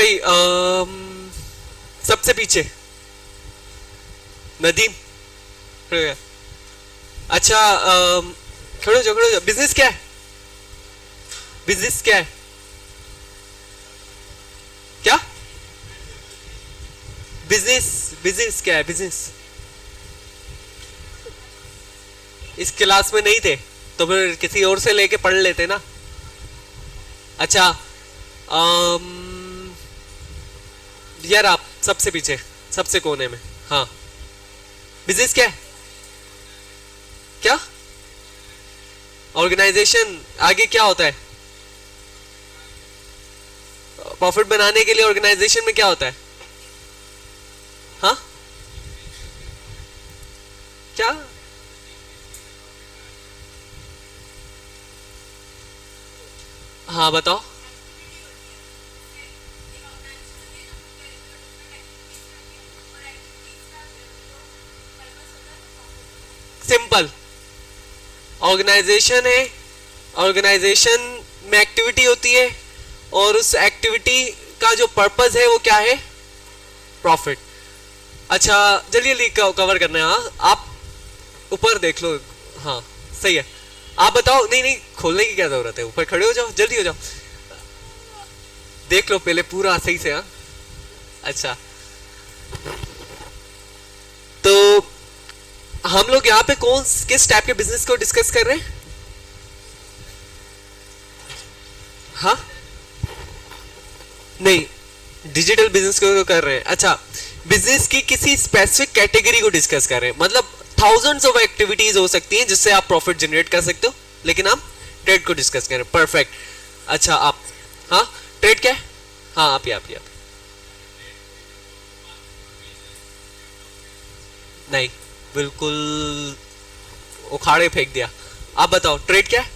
भाई सबसे पीछे नदीम खड़े हो गया। अच्छा खड़े हो जाओ। बिजनेस क्या है? बिजनेस क्या है? क्या बिजनेस? बिजनेस क्या है? बिजनेस इस क्लास में नहीं थे तो फिर किसी और से लेके पढ़ लेते ना। अच्छा यार आप सबसे पीछे सबसे कोने में। हाँ बिजनेस क्या है? क्या ऑर्गेनाइजेशन आगे क्या होता है? प्रॉफिट बनाने के लिए ऑर्गेनाइजेशन में क्या होता है? हाँ क्या? हाँ बताओ। सिंपल ऑर्गेनाइजेशन है। ऑर्गेनाइजेशन में एक्टिविटी होती है और उस एक्टिविटी का जो पर्पस है वो क्या है? प्रॉफिट। अच्छा जल्दी जल्दी कवर करना है। हाँ आप ऊपर देख लो। हाँ सही है। आप बताओ। नहीं नहीं खोलने की क्या जरूरत है, ऊपर खड़े हो जाओ, जल्दी हो जाओ। देख लो पहले पूरा सही से। हाँ अच्छा तो हम लोग यहाँ पे कौन किस टाइप के बिजनेस को डिस्कस कर रहे हैं? हाँ नहीं डिजिटल बिजनेस को कर रहे हैं। अच्छा बिजनेस की किसी स्पेसिफिक कैटेगरी को डिस्कस कर रहे हैं, मतलब थाउजेंड्स ऑफ एक्टिविटीज हो सकती हैं जिससे आप प्रॉफिट जनरेट कर सकते हो, लेकिन हम ट्रेड को डिस्कस कर रहे हैं। परफेक्ट। अच्छा आप। हाँ ट्रेड क्या है? हाँ आप ही। नहीं बिल्कुल उखाड़े फेंक दिया। आप बताओ ट्रेड क्या है?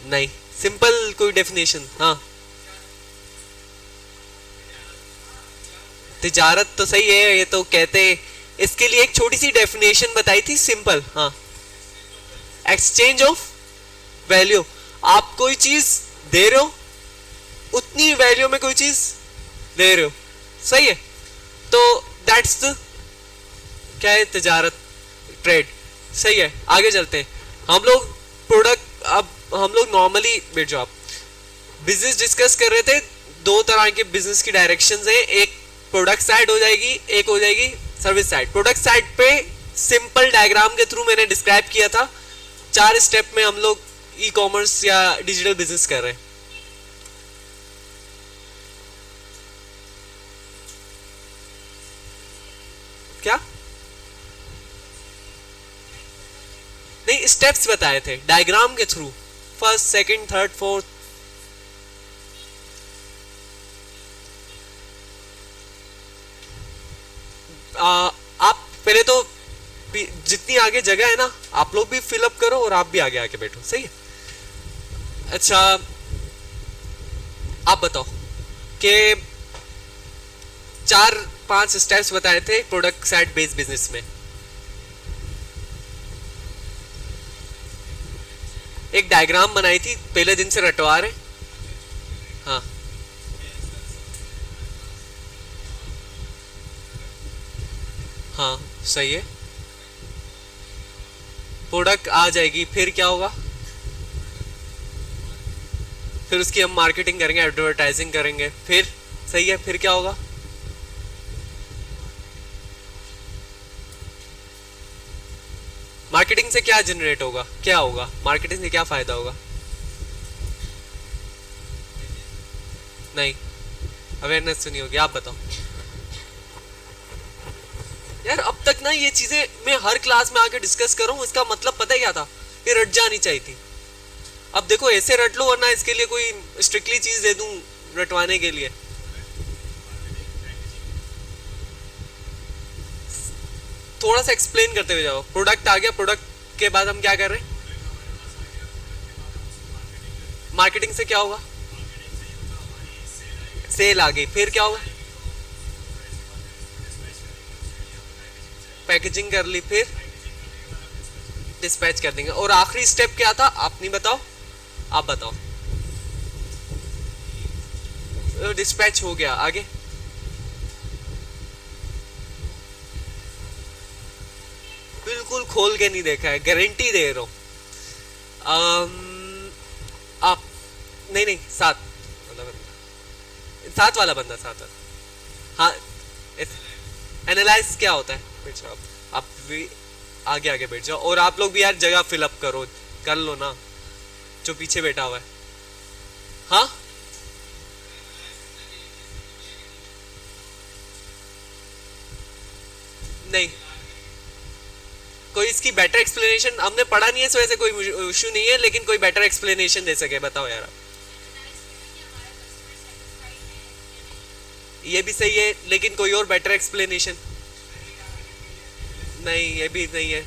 नहीं सिंपल कोई डेफिनेशन। हाँ तिजारत तो सही है, ये तो कहते हैं। इसके लिए एक छोटी सी डेफिनेशन बताई थी सिंपल। हाँ एक्सचेंज ऑफ वैल्यू। आप कोई चीज दे रहे हो, उतनी वैल्यू में कोई चीज दे रहे हो, सही है। तो दैट्स द क्या है? तिजारत, ट्रेड। सही है। आगे चलते हैं हम लोग। प्रोडक्ट अब हम लोग नॉर्मली बैठ जाओ। आप बिजनेस डिस्कस कर रहे थे। दो तरह के बिजनेस की डायरेक्शंस हैं, एक प्रोडक्ट साइड हो जाएगी, एक हो जाएगी सर्विस साइड। प्रोडक्ट साइड पे सिंपल डायग्राम के थ्रू मैंने डिस्क्राइब किया था। 4 स्टेप में हम लोग ई कॉमर्स या डिजिटल बिजनेस कर रहे हैं। क्या? नहीं स्टेप्स बताए थे डायग्राम के through, first second third fourth. आप पहले तो जितनी आगे जगह है ना आप लोग भी फिलअप करो और आप भी आगे आके बैठो, सही है। अच्छा आप बताओ कि 4-5 स्टेप्स बताए थे प्रोडक्ट साइड बेस्ड बिजनेस में। एक डायग्राम बनाई थी, पहले दिन से रटवा रहे। हाँ हाँ सही है। प्रोडक्ट आ जाएगी फिर क्या होगा? फिर उसकी हम मार्केटिंग करेंगे, एडवर्टाइजिंग करेंगे, फिर सही है। फिर क्या होगा? मार्केटिंग से क्या जनरेट होगा? क्या होगा मार्केटिंग से? क्या फायदा होगा? नहीं अवेयरनेस तो नहीं होगी। आप बताओ यार। अब तक ना ये चीजें मैं हर क्लास में आके डिस्कस कर रहा हूँ, इसका मतलब पता है क्या था? ये रट जानी चाहिए थी। अब देखो ऐसे रट लो, वरना इसके लिए कोई स्ट्रिक्टली चीज दे दूं रटवाने के लिए। थोड़ा सा एक्सप्लेन करते हुए जाओ। प्रोडक्ट आ गया, प्रोडक्ट के बाद हम क्या कर रहे हैं? मार्केटिंग से क्या होगा? सेल आ गई, फिर क्या होगा? पैकेजिंग कर ली, फिर डिस्पैच कर देंगे। और आखिरी स्टेप क्या था? आप नहीं बताओ, आप बताओ। डिस्पैच हो गया। आगे बिल्कुल खोल के नहीं देखा है, गारंटी दे रहा हूँ। आप नहीं नहीं, सात वाला बंदा, सात वाला बंदा, सात वाला। हाँ, एनालाइज क्या होता है? बैठ जाओ आप भी, आगे आगे बैठ जाओ, और आप लोग भी यार जगह फिलअप करो, कर लो ना जो पीछे बैठा हुआ है। हाँ नहीं, कोई इसकी बेटर एक्सप्लेनेशन हमने पढ़ा नहीं है, सो ऐसे कोई इशू नहीं है, लेकिन कोई बेटर एक्सप्लेनेशन दे सके, बताओ यार आप। ये भी सही है, लेकिन कोई और बेटर एक्सप्लेनेशन? नहीं, ये भी नहीं है।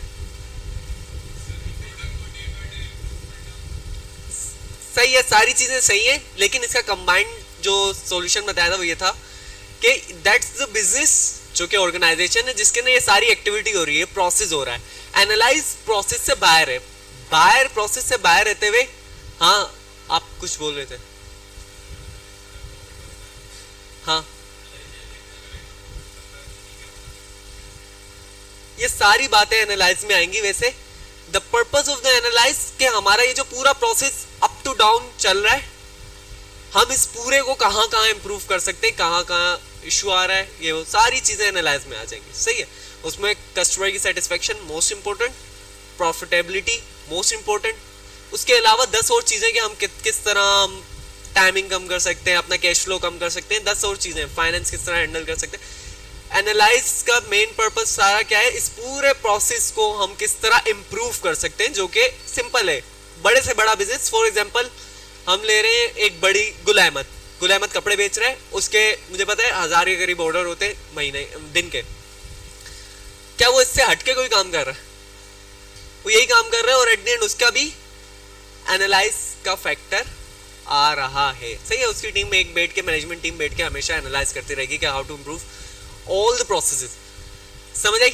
सही है, सारी चीजें सही है, लेकिन इसका कंबाइंड जो सॉल्यूशन बताया था वो ये था कि दैट्स द बिजनेस, जो कि ऑर्गेनाइजेशन है जिसके अंदर ये सारी एक्टिविटी हो रही है, प्रोसेस हो रहा है। एनालाइज प्रोसेस से बाहर है, बाहर प्रोसेस से बाहर रहते हुए। हाँ, आप कुछ बोल रहे थे। हाँ, ये सारी बातें एनालाइज में आएंगी। वैसे the purpose of the analyse कि हमारा ये जो पूरा प्रोसेस अप टू डाउन चल रहा है, हम इस पूरे को कहाँ कहाँ इंप्रूव कर सकते हैं, कहाँ कहाँ इशू आ रहा है, ये वो सारी चीजें एनालाइज में आ जाएंगी। सही है, उसमें कस्टमर की satisfaction most important, profitability most important, उसके अलावा 10 और चीजें कि हम किस तरह टाइमिंग कम कर सकते हैं, अपना कैश फ्लो कम कर सकते हैं, 10 और चीजें, फाइनेंस किस तरह हैंडल कर सकते हैं। एनालाइज का मेन पर्पस सारा क्या है, इस पूरे प्रोसेस को हम किस तरह इंप्रूव कर सकते हैं, जो कि सिंपल है। बड़े से बड़ा बिजनेस, फॉर एग्जांपल हम ले रहे हैं एक बड़ी गुल अहमद कपड़े बेच रहा है, उसके मुझे पता है 1000 के करीब ऑर्डर होते हैं महीने दिन के। क्या वो इससे हटके कोई काम कर रहा है? वो यही काम कर रहा है, और एट द एंड उसका भी एनालाइज का फैक्टर आ रहा है। सही है, उसकी टीम में एक बैठ के, मैनेजमेंट टीम बैठ के हमेशा एनालाइज करती रहेगी कि how to improve all the processes. समझ आई?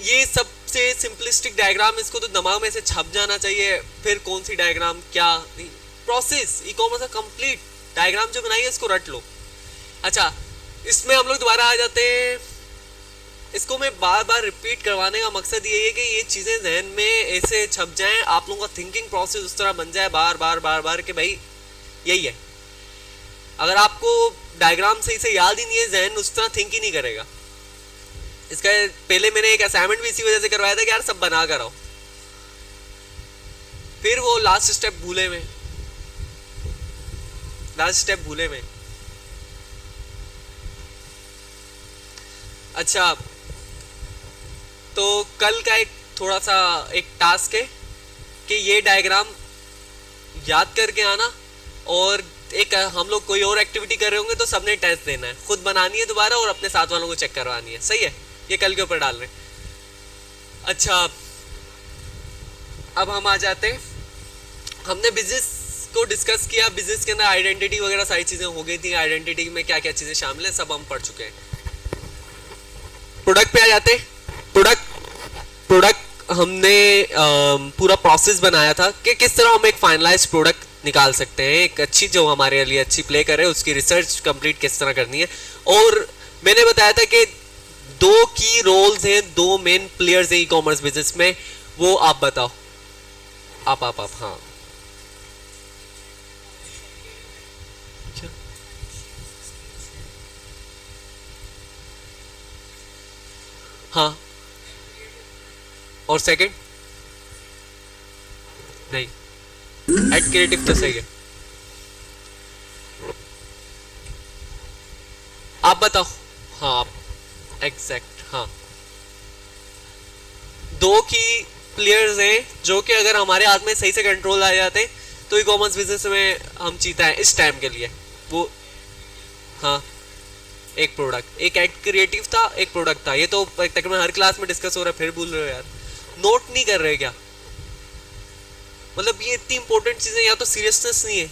ये सबसे सिंपलिस्टिक डायग्राम, इसको तो दिमाग में से छप जाना चाहिए। फिर कौन सी डायग्राम क्या नहीं, प्रोसेस ई कॉमर्स का कंप्लीट डायग्राम जो बनाई है इसको रट लो। अच्छा, इसमें हम लोग दोबारा आ जाते हैं। इसको मैं बार बार रिपीट करवाने का मकसद ये है कि ये चीज़ें जहन में ऐसे छप जाएं, आप लोगों का थिंकिंग प्रोसेस उस तरह बन जाए बार बार बार बार कि भाई यही है। अगर आपको डायग्राम सही से याद ही नहीं है, जहन उस तरह थिंक ही नहीं करेगा। इसका पहले मैंने एक असाइनमेंट भी इसी वजह से करवाया था कि यार सब बना कर आओ, फिर वो लास्ट स्टेप भूले में, अच्छा, तो कल का एक थोड़ा सा एक टास्क है कि ये डायग्राम याद करके आना, और एक हम लोग कोई और एक्टिविटी कर रहे होंगे तो सबने टेस्ट देना है, खुद बनानी है दोबारा और अपने साथ वालों को चेक करवानी है। सही है, ये कल के ऊपर डाल रहे हैं। अच्छा, अब हम आ जाते हैं, हमने बिजनेस को डिस्कस किया, बिजनेस के अंदर आइडेंटिटी वगैरह सारी चीजें हो गई थी, आइडेंटिटी में क्या क्या चीजें शामिल है सब हम पढ़ चुके हैं। प्रोडक्ट पे आ जाते हैं। प्रोडक्ट हमने पूरा प्रोसेस बनाया था कि किस तरह हम एक फाइनलाइज्ड प्रोडक्ट निकाल सकते हैं, एक अच्छी जो हमारे लिए अच्छी प्ले करे, उसकी रिसर्च कंप्लीट किस तरह करनी है। और मैंने बताया था कि 2 की रोल्स हैं, 2 मेन प्लेयर्स हैं ई कॉमर्स बिजनेस में, वो आप बताओ। आप हाँ, हाँ, और सेकंड नहीं, एड क्रिएटिव तो सही है। आप बताओ। हाँ, आप एग्जैक्ट, हाँ, 2 की प्लेयर्स हैं जो कि अगर हमारे हाथ में सही से कंट्रोल आ जाते हैं तो ई कॉमर्स बिजनेस में हम जीता है इस टाइम के लिए। वो हाँ, एक प्रोडक्ट, एक एड क्रिएटिव था, एक प्रोडक्ट था। ये तो तकरीबन हर क्लास में डिस्कस हो रहा है, फिर भूल रहे हो यार, नोट नहीं कर रहे क्या? मतलब ये इतनी इंपॉर्टेंट चीजें, या तो सीरियसनेस नहीं है,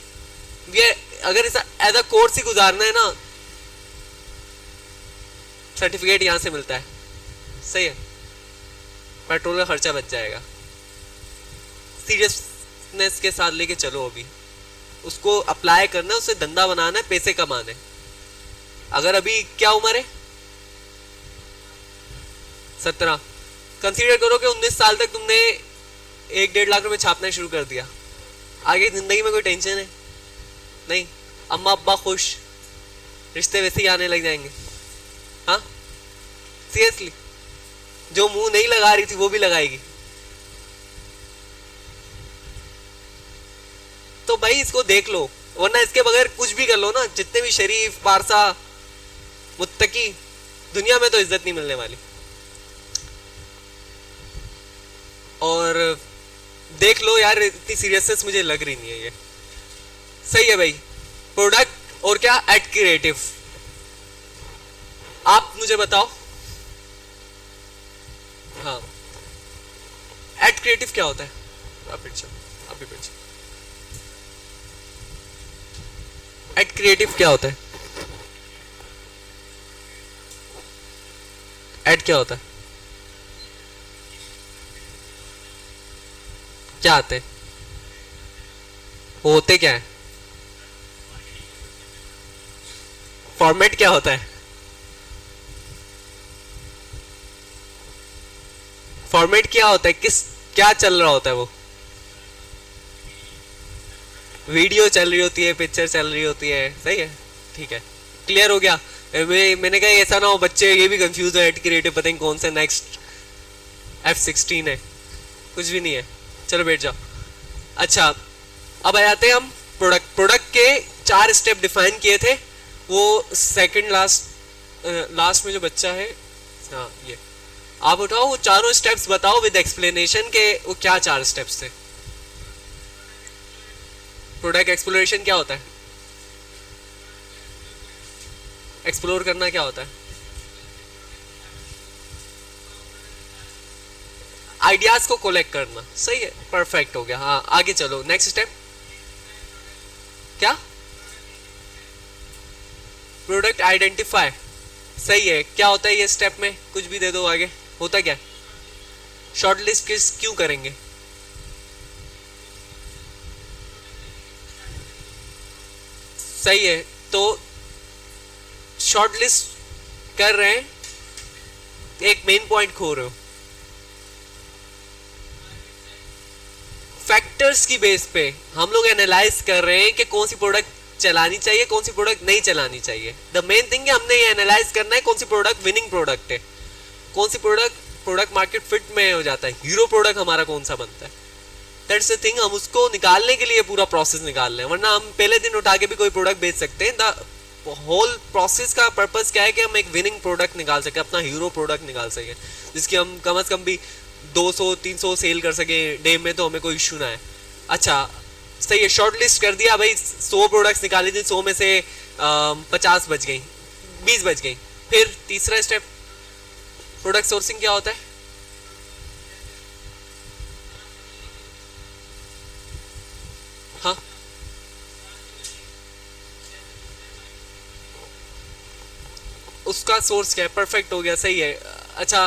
ये अगर ऐसा एज अ कोर्स ही गुजारना है ना, सर्टिफिकेट यहाँ से मिलता है। सही है, पेट्रोल का खर्चा बच जाएगा। सीरियसनेस के साथ लेके चलो, अभी उसको अप्लाई करना है, उससे धंधा बनाना है, पैसे कमाने। अगर अभी क्या उम्र है, 17, कंसीडर करो कि 19 साल तक तुमने 1-1.5 लाख रुपए छापना शुरू कर दिया, आगे जिंदगी में कोई टेंशन है नहीं, अम्मा अब्बा खुश, रिश्ते वैसे ही आने लग जाएंगे। हाँ सीरियसली, जो मुंह नहीं लगा रही थी वो भी लगाएगी। तो भाई इसको देख लो, वरना इसके बगैर कुछ भी कर लो ना, जितने भी शरीफ पारसा मुत्तकी, दुनिया में तो इज्जत नहीं मिलने वाली। और देख लो यार, इतनी सीरियसनेस मुझे लग रही नहीं है ये। सही है भाई, प्रोडक्ट और क्या, एड क्रिएटिव। आप मुझे बताओ, हाँ एड क्रिएटिव क्या होता है? आप भी एड क्रिएटिव क्या होता है? एड क्या होता है? क्या आते हैं? वो होते क्या है? फॉर्मेट क्या होता है? फॉर्मेट क्या होता है? क्या चल रहा होता है? वो वीडियो चल रही होती है, पिक्चर चल रही होती है। सही है, ठीक है, क्लियर हो गया। मैंने कहा ऐसा ना हो बच्चे ये भी कंफ्यूज हो, एड क्रिएटिव पता नहीं कौन सा नेक्स्ट F16 है, कुछ भी नहीं है। चलो बैठ जाओ। अच्छा, अब आ जाते हैं हम प्रोडक्ट के 4 स्टेप डिफाइन किए थे, वो सेकंड लास्ट में जो बच्चा है, हाँ ये आप उठाओ, वो चारों स्टेप्स बताओ विद एक्सप्लेनेशन के वो क्या 4 स्टेप्स थे। प्रोडक्ट एक्सप्लोरेशन क्या होता है? एक्सप्लोर करना क्या होता है? आइडियाज को कलेक्ट करना। सही है, परफेक्ट हो गया। हाँ आगे चलो, नेक्स्ट स्टेप क्या? Product identify. सही है, क्या होता है ये स्टेप में? कुछ भी दे दो आगे, होता क्या? शॉर्टलिस्ट क्यों करेंगे? सही है, तो शॉर्टलिस्ट कर रहे हैं, एक मेन पॉइंट खो रहे हो। फैक्टर्स की बेस पे हम लोग एनालाइज कर रहे हैं कि कौन सी प्रोडक्ट चलानी चाहिए, कौन सी प्रोडक्ट नहीं चलानी चाहिए। द मेन थिंग है हमने ये एनालाइज करना है कौन सी प्रोडक्ट विनिंग प्रोडक्ट है, कौन सी प्रोडक्ट मार्केट फिट में हो जाता है, हीरो प्रोडक्ट हमारा कौन सा बनता है। दैट्स द थिंग, हम उसको निकालने के लिए पूरा प्रोसेस निकाल रहे हैं, वरना हम पहले दिन उठा के भी कोई प्रोडक्ट बेच सकते हैं। द होल प्रोसेस का पर्पस क्या है कि हम एक विनिंग प्रोडक्ट निकाल सके, अपना हीरो प्रोडक्ट निकाल सके, जिसकी हम कम से कम भी 200-300 सेल कर सके डे में, तो हमें कोई इशू ना है। अच्छा सही है, शॉर्ट लिस्ट कर दिया भाई, 100 प्रोडक्ट्स निकाली थी, 100 में से 50 बच गई, 20 बच गई। फिर तीसरा स्टेप, प्रोडक्ट सोर्सिंग क्या होता है? हाँ उसका सोर्स क्या है? परफेक्ट हो गया, सही है। अच्छा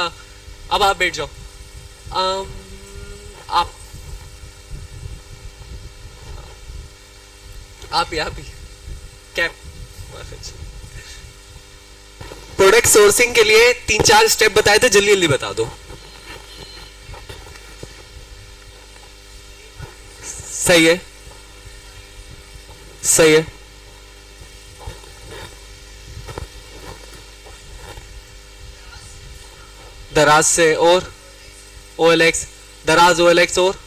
अब आप बैठ जाओ। अम, आप आप ही क्या प्रोडक्ट सोर्सिंग के लिए 3-4 स्टेप बताए थे, जल्दी जल्दी बता दो। सही है, सही है। दराज से और OLX, दराज OLX और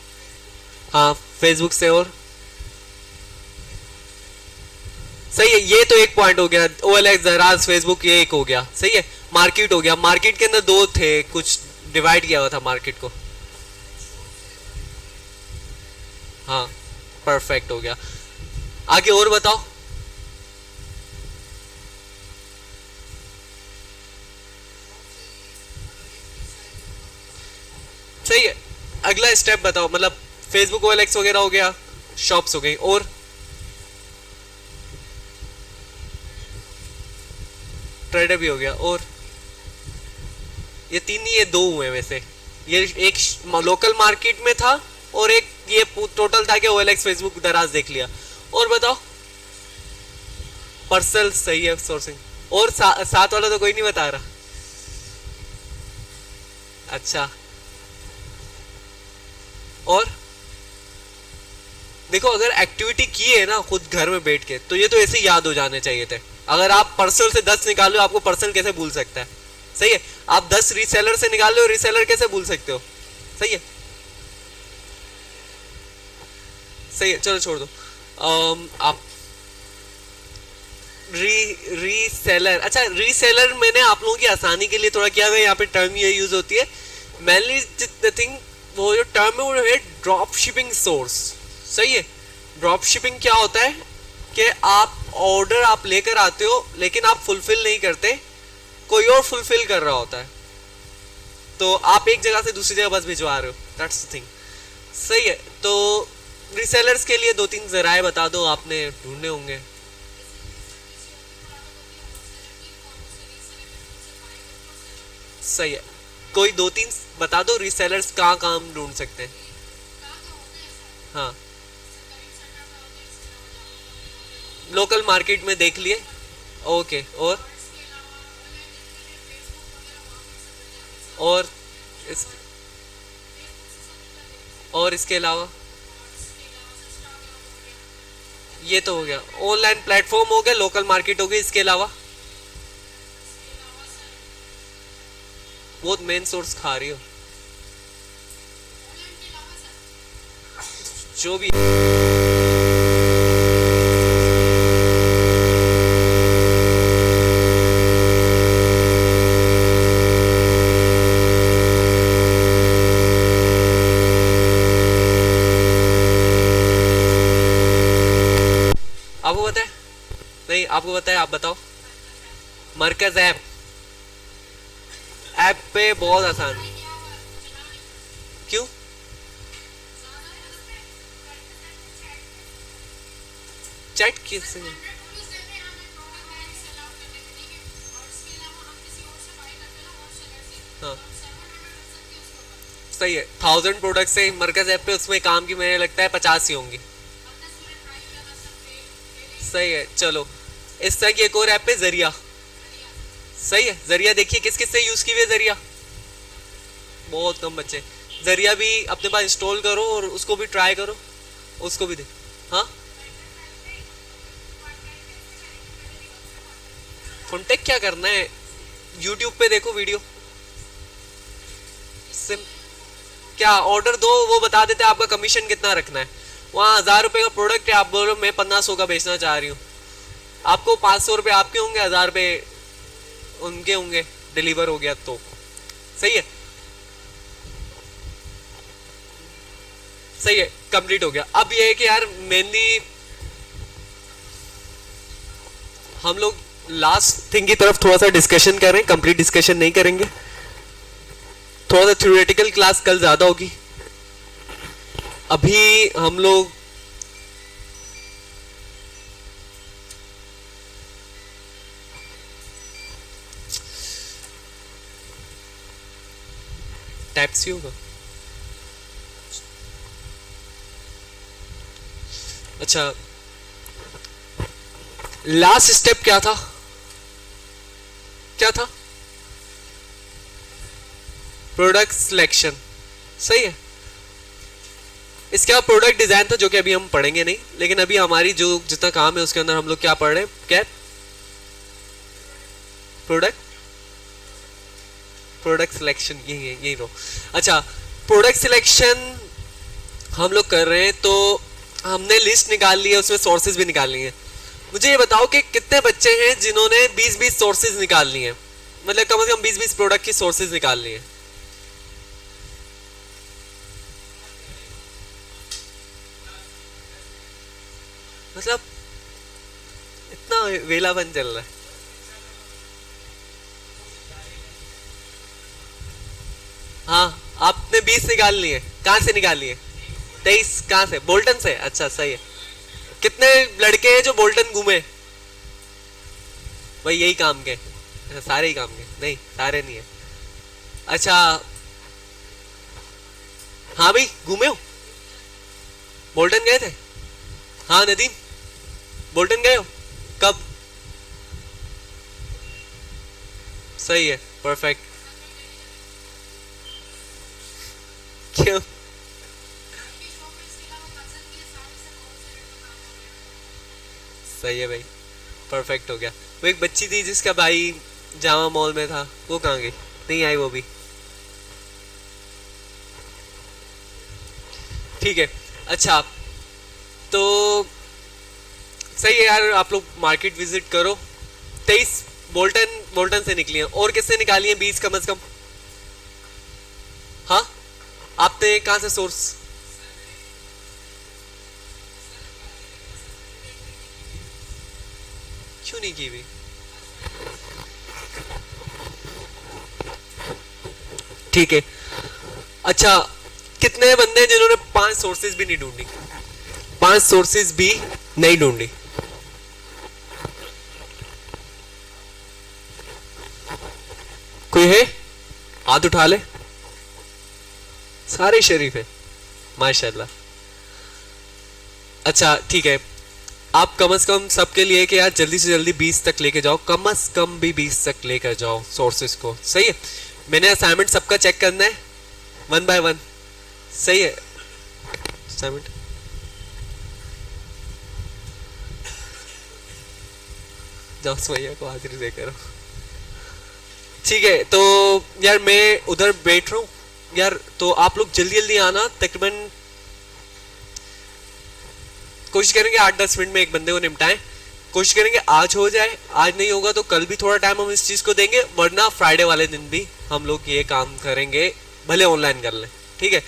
हाँ फेसबुक से और सही है, ये तो एक पॉइंट हो गया। OLX, दराज, फेसबुक, ये एक हो गया। सही है, मार्केट हो गया। मार्केट के अंदर 2 थे, कुछ डिवाइड किया हुआ था मार्केट को। हाँ परफेक्ट हो गया, आगे और बताओ। सही है, अगला स्टेप बताओ, मतलब फेसबुक OLX वगैरह हो गया, शॉप्स हो गई, और ट्रेडर भी हो गया, और ये 3 ही, ये 2 हुए वैसे। ये एक लोकल मार्केट में था और एक ये टोटल था कि OLX, फेसबुक, दराज देख लिया। और बताओ पर्सल। सही है, सोर्सिंग और साथ वाला तो कोई नहीं बता रहा। अच्छा, और देखो अगर एक्टिविटी की है ना खुद घर में बैठ के, तो ये तो ऐसे ही याद हो जाने चाहिए थे। अगर आप पर्सनल से 10 निकालो, आपको पर्सनल कैसे भूल सकता है? सही है। आप 10 रीसेलर से निकालो, रीसेलर कैसे भूल सकते हो? सही है, सही है, चलो छोड़ दो। आप रीसेलर, अच्छा रीसेलर मैंने आप लोगों की आसानी के लिए थोड़ा किया हुआ है, यहाँ पे टर्म ये यूज होती है मेनली थिंग, वो जो टर्म है वो है ड्रॉप शिपिंग सोर्स। सही है। ड्रॉप शिपिंग क्या होता है कि आप ऑर्डर आप लेकर आते हो लेकिन आप फुलफिल नहीं करते, कोई और फुलफिल कर रहा होता है, तो आप एक जगह से दूसरी जगह बस भिजवा रहे हो, दैट्स द थिंग। सही है। तो रीसेलर्स के लिए 2-3 जराए बता दो, आपने ढूंढने होंगे। सही है, कोई 2-3 बता दो रीसेलर्स कहाँ कहाँ हम ढूंढ सकते हैं। हाँ, लोकल मार्केट में देख लिए। ओके, और इस और इसके अलावा ये तो हो गया, ऑनलाइन प्लेटफॉर्म हो गया, लोकल मार्केट हो गई, इसके अलावा बहुत मेन सोर्स खा रही हो जो भी। आपको पता है? नहीं आपको पता है, आप बताओ। मरकज ऐप, ऐप पे बहुत आसान। क्यों? चैट किससे? हाँ, सही है। 1000 प्रोडक्ट से मरकज ऐप पे उसमें काम की मुझे लगता है 50 ही होंगी। सही है, चलो इस तरह की एक और ऐप पे जरिया। सही है, जरिया देखिए किस किस से यूज की हुई है जरिया, बहुत कम बच्चे। जरिया भी अपने पास इंस्टॉल करो और उसको भी ट्राई करो, उसको भी दे। हाँ, कॉन्टेक्ट क्या करना है, यूट्यूब पे देखो वीडियो। सिम क्या ऑर्डर दो, वो बता देते हैं आपका कमीशन कितना रखना है। वहाँ 1000 रुपए का प्रोडक्ट है, आप बोलो मैं 1500 का बेचना चाह रही हूँ, आपको 500 रुपए आपके होंगे, 1000 रुपए उनके होंगे, डिलीवर हो गया तो। सही है, सही है, कंप्लीट हो गया। अब ये है कि यार मेनली हम लोग लास्ट थिंग की तरफ थोड़ा सा डिस्कशन करें, कंप्लीट डिस्कशन नहीं करेंगे, थोड़ा सा थ्योरेटिकल क्लास कल ज्यादा होगी। अभी हम लोग टाइप सी होगा। अच्छा, लास्ट स्टेप क्या था? क्या था? Product selection. सही है। इसके बाद प्रोडक्ट डिजाइन था जो कि अभी हम पढ़ेंगे नहीं, लेकिन अभी हमारी जो जितना काम है उसके अंदर हम लोग क्या पढ़ रहे हैं, क्या? प्रोडक्ट प्रोडक्ट सिलेक्शन, यही रो। अच्छा, प्रोडक्ट सिलेक्शन हम लोग कर रहे हैं, तो हमने लिस्ट निकाल ली है, उसमें सोर्सेज भी निकाल लिए हैं। मुझे ये बताओ कि कितने बच्चे हैं जिन्होंने 20-20 सोर्सेज निकाल लिए हैं, मतलब कम से कम 20-20 प्रोडक्ट की सोर्सेज निकाल लिए हैं। मतलब इतना वेलापन चल रहा है। हाँ, आपने 20 निकाल लिए, कहाँ से निकाल लिए? 23 कहाँ से? बोल्टन से। अच्छा, सही है। कितने लड़के हैं जो बोल्टन घूमे? भाई यही काम के? अच्छा, सारे ही काम के? नहीं, सारे नहीं है। अच्छा, हाँ भाई घूमे हो? बोल्टन गए थे? हाँ नदीम, बोल्टन गए हो? कब? सही है, परफेक्ट। क्यों? सही है भाई, परफेक्ट हो गया। वो एक बच्ची थी जिसका भाई जामा मॉल में था, वो कहाँ गई? नहीं आई वो भी। ठीक है। अच्छा, तो सही है यार, आप लोग मार्केट विजिट करो। 23 बोल्टन बोल्टन से निकली हैं, और किससे निकाली हैं 20 कम से कम? हाँ, आपने कहाँ से सोर्स? क्यों नहीं की हुई? ठीक है। अच्छा, कितने बंदे हैं जिन्होंने 5 सोर्सेज भी नहीं ढूंढी? 5 सोर्सेज भी नहीं ढूंढी? कोई है? हाथ उठा ले। सारे शरीफ है, माशाल्लाह। अच्छा ठीक है, आप कम से कम सबके लिए कि यार जल्दी से जल्दी 20 तक लेके जाओ, कम से कम भी 20 तक लेकर जाओ सोर्सेज को। सही है, मैंने असाइनमेंट सबका चेक करना है 1 बाय 1। सही है, असाइनमेंट जाओ भैया को हाजिरी दे करो। ठीक है, तो यार मैं उधर बैठ रहा हूँ यार, तो आप लोग जल्दी जल्दी आना। तकरीबन कोशिश करेंगे 8-10 मिनट में एक बंदे को निपटाएं। कोशिश करेंगे आज हो जाए, आज नहीं होगा तो कल भी थोड़ा टाइम हम इस चीज को देंगे, वरना फ्राइडे वाले दिन भी हम लोग ये काम करेंगे, भले ऑनलाइन कर लें। ठीक है,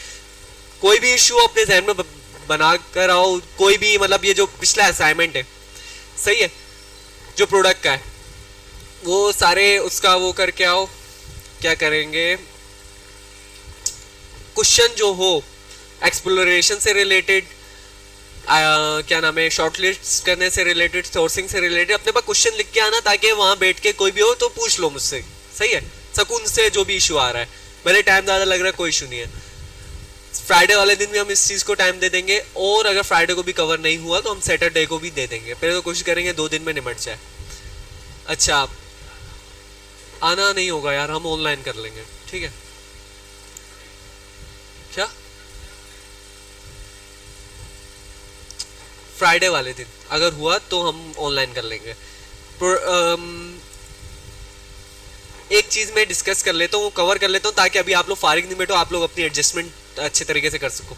कोई भी इश्यू अपने जहन में बना कर आओ, कोई भी मतलब ये जो पिछला असाइनमेंट है, सही है, जो प्रोडक्ट का है वो सारे उसका वो करके आओ। क्या करेंगे, क्वेश्चन जो हो एक्सप्लोरेशन से रिलेटेड, क्या नाम है, शॉर्टलिस्ट करने से रिलेटेड, सोर्सिंग से रिलेटेड, अपने पास क्वेश्चन लिख के आना, ताकि वहां बैठ के कोई भी हो तो पूछ लो मुझसे। सही है, सकून से जो भी इशू आ रहा है, भले टाइम ज़्यादा लग रहा है कोई इशू नहीं है। फ्राइडे वाले दिन भी हम इस चीज़ को टाइम दे देंगे, और अगर फ्राइडे को भी कवर नहीं हुआ तो हम सैटरडे को भी दे देंगे। पहले तो कोशिश करेंगे 2 दिन में निमट जाए। अच्छा, आना नहीं होगा यार, हम ऑनलाइन कर लेंगे। ठीक है, क्या फ्राइडे वाले दिन अगर हुआ तो हम ऑनलाइन कर लेंगे। एक चीज मैं डिस्कस कर लेता हूँ, कवर कर लेता हूँ, ताकि अभी आप लोग फारिग नहीं बैठो, आप लोग अपनी एडजस्टमेंट अच्छे तरीके से कर सको।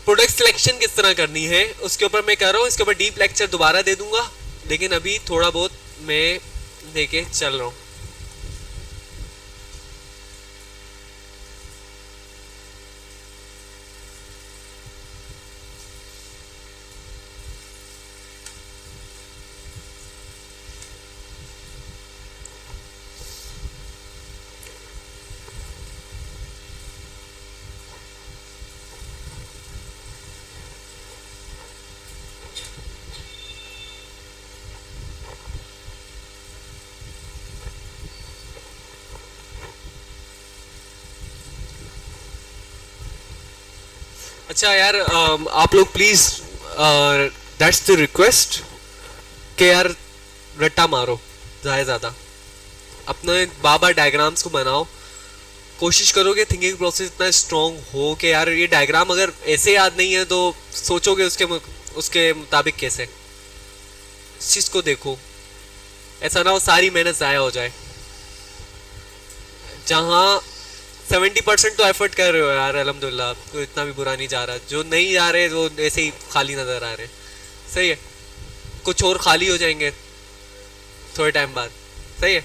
प्रोडक्ट सिलेक्शन किस तरह करनी है उसके ऊपर मैं कर रहा हूँ, इसके ऊपर डीप लेक्चर दोबारा दे दूंगा, लेकिन अभी थोड़ा बहुत मैं देके चल रहा हूँ। अच्छा यार, आप लोग प्लीज, दैट्स द रिक्वेस्ट कि यार रट्टा मारो ज़्यादा अपने बाबा डायग्राम्स को बनाओ। कोशिश करो कि थिंकिंग प्रोसेस इतना स्ट्रांग हो कि यार ये डायग्राम अगर ऐसे याद नहीं है तो सोचोगे उसके मुताबिक कैसे। इस चीज़ को देखो, ऐसा ना हो सारी मेहनत ज़ाया हो जाए। जहाँ 70% तो एफर्ट कर रहे हो यार, अल्हम्दुलिल्लाह, कोई इतना भी बुरा नहीं जा रहा। जो नहीं जा रहे वो ऐसे ही खाली नजर आ रहे। सही है, कुछ और खाली हो जाएंगे थोड़े टाइम बाद। सही है,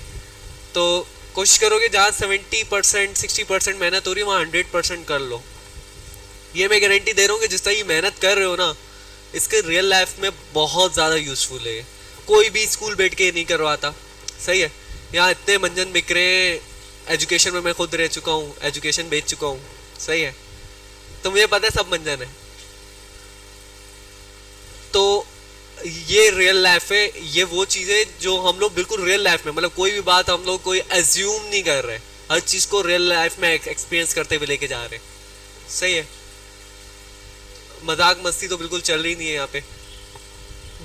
तो कोशिश करो कि जहाँ 70% 60% मेहनत हो रही है वहाँ 100% कर लो। ये मैं गारंटी दे रहा हूँ कि जिस तरह ये मेहनत कर रहे हो ना, इसके रियल लाइफ में बहुत ज़्यादा यूजफुल है। कोई भी स्कूल बैठ के नहीं करवाता। सही है, यहाँ इतने मंजन बिक रहे हैं, एजुकेशन में मैं खुद रह चुका हूँ, एजुकेशन बेच चुका हूँ। सही है, तो मुझे पता है सब मंजन है। तो ये रियल लाइफ है, ये वो चीज़ें जो हम लोग बिल्कुल रियल लाइफ में, मतलब कोई भी बात हम लोग कोई एज्यूम नहीं कर रहे, हर चीज़ को रियल लाइफ में एक्सपीरियंस करते हुए लेके जा रहे। सही है, मजाक मस्ती तो बिल्कुल चल रही नहीं है यहाँ पे।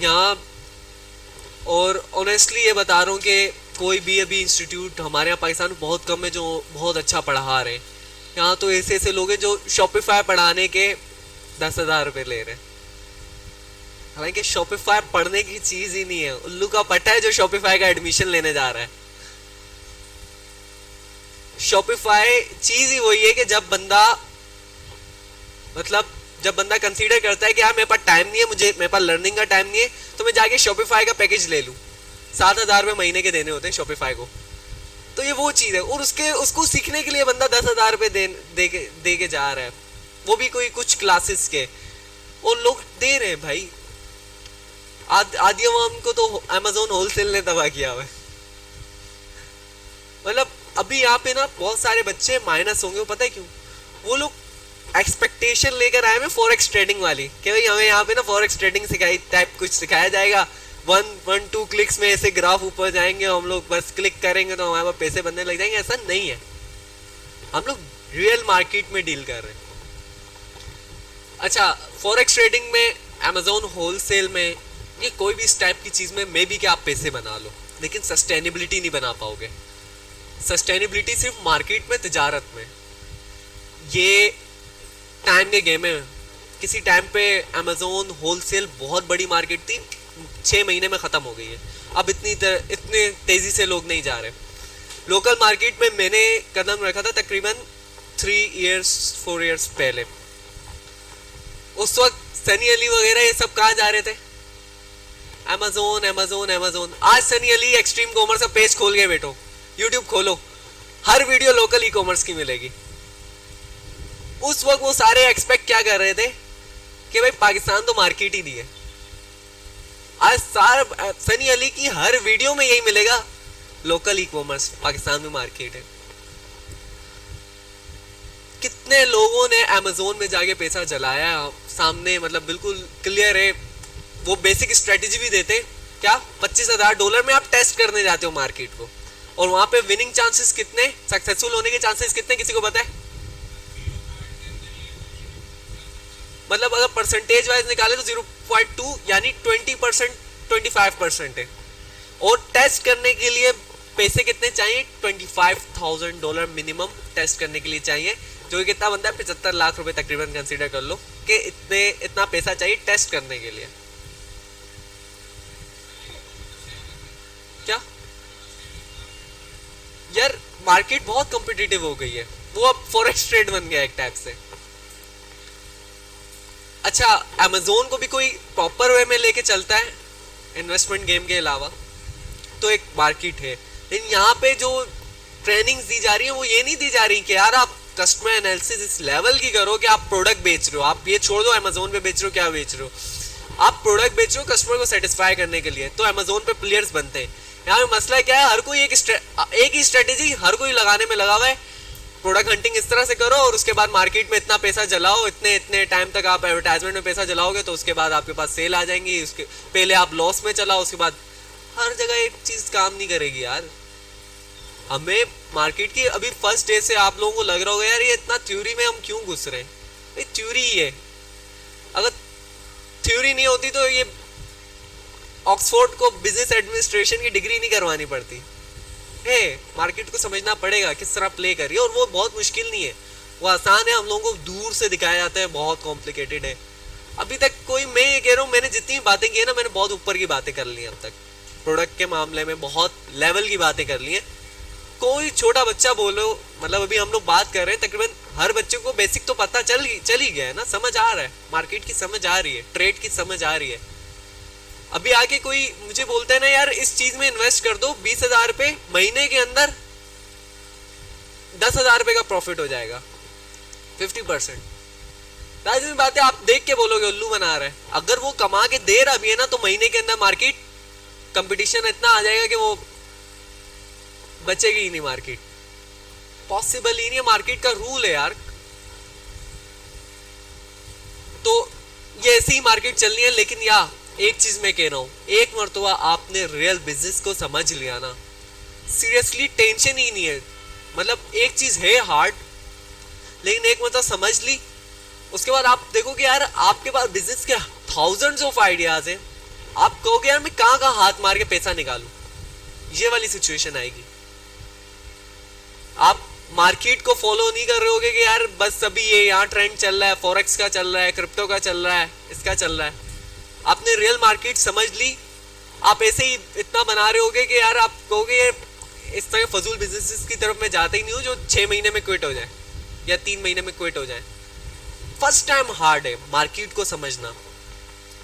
यहाँ और ऑनेस्टली ये बता रहा हूँ कि कोई भी अभी इंस्टीट्यूट हमारे यहाँ पाकिस्तान में बहुत कम है जो बहुत अच्छा पढ़ा रहे हैं। यहाँ तो ऐसे ऐसे लोग हैं जो शॉपिफाई पढ़ाने के 10,000 रुपये ले रहे हैं। हालांकि शॉपिफाई पढ़ने की चीज ही नहीं है, उल्लू का पट्टा है जो शॉपिफाई का एडमिशन लेने जा रहा है। शॉपिफाई चीज ही वही है कि जब बंदा कंसीडर करता है कि यार मेरे पास टाइम नहीं है, मेरे पास लर्निंग का टाइम नहीं है, तो मैं जाके शॉपिफाई का पैकेज ले लूं। 7,000 रुपये महीने के देने होते हैं शॉपिफाई को। तो ये वो चीज है, और उसको सीखने के लिए बंदा 10,000 रुपये दे के जा रहा है, वो भी कोई कुछ क्लासेस के, और लोग दे रहे हैं भाई। आदि अवाम को तो अमेज़न होलसेल ने तबाह किया हुआ है। मतलब अभी यहाँ पे ना बहुत सारे बच्चे माइनस होंगे, पता है क्यों? वो लोग एक्सपेक्टेशन लेकर आए हैं फॉरेक्स ट्रेडिंग वाली, कि भाई हमें यहाँ पे ना फॉरेक्स ट्रेडिंग सिखाई टाइप कुछ सिखाया जाएगा, 1-2 क्लिक्स में ऐसे ग्राफ ऊपर जाएंगे, हम लोग बस क्लिक करेंगे तो हमारे पास पैसे बनने लग जाएंगे। ऐसा नहीं है, हम लोग रियल मार्केट में डील कर रहे हैं। अच्छा, फॉरेक्स ट्रेडिंग में, अमेज़न होलसेल में, ये कोई भी इस टाइप की चीज में मे बी कि आप पैसे बना लो, लेकिन सस्टेनेबिलिटी नहीं बना पाओगे। सस्टेनेबिलिटी सिर्फ मार्केट में, तिजारत में। ये टाइम के गेम है। किसी टाइम पे अमेज़न होलसेल बहुत बड़ी मार्केट थी, 6 महीने में खत्म हो गई है। अब इतने तेजी से लोग नहीं जा रहे। लोकल मार्केट में मैंने कदम रखा था तकरीबन 4 इयर्स पहले। उस वक्त सनी अली वगैरह ये सब कहाँ जा रहे थे? अमेज़न। आज सनी अली एक्सट्रीम कॉमर्स का पेज खोल के बैठो, यूट्यूब खोलो, हर वीडियो लोकल ई कॉमर्स की मिलेगी। उस वक्त वो सारे एक्सपेक्ट क्या कर रहे थे कि भाई पाकिस्तान तो मार्केट ही नहीं है। आज सनी अली की हर वीडियो में यही मिलेगा, लोकल ई कॉमर्स, पाकिस्तान में मार्केट है। कितने लोगों ने अमेज़न में जाके पैसा जलाया सामने, मतलब बिल्कुल क्लियर है। वो बेसिक स्ट्रेटेजी भी देते, क्या $25,000 में आप टेस्ट करने जाते हो मार्केट को, और वहां पे विनिंग चांसेस कितने, सक्सेसफुल होने के चांसेस कितने, किसी को पता है? मतलब अगर परसेंटेज वाइज निकाले तो 0.2 यानी 20%, 25% है। और टेस्ट करने के लिए पैसे कितने चाहिए? $25,000 मिनिमम टेस्ट करने के लिए चाहिए, जो कि कितना बनता है? 75 लाख रुपए तकरीबन। कंसीडर कर लो कि इतना पैसा चाहिए टेस्ट करने के लिए। क्या यार, मार्केट बहुत कॉम्पिटिटिव हो गई है, वो अब फॉरेक्स ट्रेड बन गया एक टाइप से। अच्छा, अमेज़न को भी कोई प्रॉपर वे में लेके चलता है इन्वेस्टमेंट गेम के अलावा, तो एक मार्केट है। लेकिन यहाँ पे जो ट्रेनिंग्स दी जा रही है वो ये नहीं दी जा रही कि यार आप कस्टमर एनालिसिस इस लेवल की करो कि आप प्रोडक्ट बेच रहे हो। आप ये छोड़ दो अमेज़न पे बेच रहे हो, क्या बेच रहे हो? आप प्रोडक्ट बेच रहे हो कस्टमर को सेटिस्फाई करने के लिए, तो अमेज़न पे प्लेयर्स बनते हैं। यहाँ पे मसला क्या है? हर कोई एक ही स्ट्रेटेजी हर कोई लगाने में लगा हुआ है। प्रोडक्ट हंटिंग इस तरह से करो और उसके बाद मार्केट में इतना पैसा जलाओ, इतने टाइम तक आप एडवर्टाइजमेंट में पैसा जलाओगे तो उसके बाद आपके पास सेल आ जाएंगी। उसके पहले आप लॉस में चलाओ, उसके बाद हर जगह एक चीज काम नहीं करेगी यार। हमें मार्केट की अभी फर्स्ट डे से आप लोगों को लग रहा होगा यार ये इतना थ्योरी में हम क्यों घुस रहे हैं। ये थ्योरी ही है। अगर थ्योरी नहीं होती तो ये ऑक्सफोर्ड को बिजनेस एडमिनिस्ट्रेशन की डिग्री नहीं करवानी पड़ती है। मार्केट को समझना पड़ेगा किस तरह प्ले करिए, और वो बहुत मुश्किल नहीं है, वो आसान है। हम लोगों को दूर से दिखाया जाता है बहुत कॉम्प्लिकेटेड है। अभी तक कोई, मैं ये कह रहा हूँ, मैंने जितनी बातें की है ना, मैंने बहुत ऊपर की बातें कर ली अब तक। प्रोडक्ट के मामले में बहुत लेवल की बातें कर ली हैं। कोई छोटा बच्चा बोलो, मतलब अभी हम लोग बात कर रहे हैं, तकरीबन हर बच्चे को बेसिक तो पता चल ही गया है ना, समझ आ रहा है, मार्केट की समझ आ रही है, ट्रेड की समझ आ रही है। अभी आके कोई मुझे बोलता है ना यार इस चीज में इन्वेस्ट कर दो, 20,000 रुपए महीने के अंदर 10,000 रुपए का प्रॉफिट हो जाएगा, 50%। लाजिमी बात है, आप देख के बोलोगे उल्लू बना रहा है। अगर वो कमा के दे रहा भी है ना, तो महीने के अंदर मार्केट कंपटीशन इतना आ जाएगा कि वो बचेगी ही नहीं। मार्केट पॉसिबल ही नहीं है, मार्केट का रूल है यार। तो ये ऐसी ही मार्केट चलनी है। लेकिन यार एक चीज मैं कह रहा हूं, एक मर्तबा आपने रियल बिजनेस को समझ लिया ना, सीरियसली टेंशन ही नहीं है। मतलब एक चीज है हार्ड, लेकिन एक मतलब समझ ली, उसके बाद आप देखो कि यार आपके पास बिजनेस के थाउजेंड्स ऑफ आइडियाज हैं। आप कहोगे यार मैं कहाँ हाथ मार के पैसा निकालूं, ये वाली सिचुएशन आएगी। आप मार्केट को फॉलो नहीं कर रहे होगे कि यार बस अभी ये यहाँ ट्रेंड चल रहा है, फॉरेक्स का चल रहा है, क्रिप्टो का चल रहा है, इसका चल रहा है। आपने रियल मार्केट समझ ली, आप ऐसे ही इतना बना रहे होगे कि यार आप कहोगे इस तरह फजूल बिजनेसेस की तरफ मैं जाता ही नहीं हूँ जो 6 महीने में क्विट हो जाए या 3 महीने में क्विट हो जाए। फर्स्ट टाइम हार्ड है मार्केट को समझना।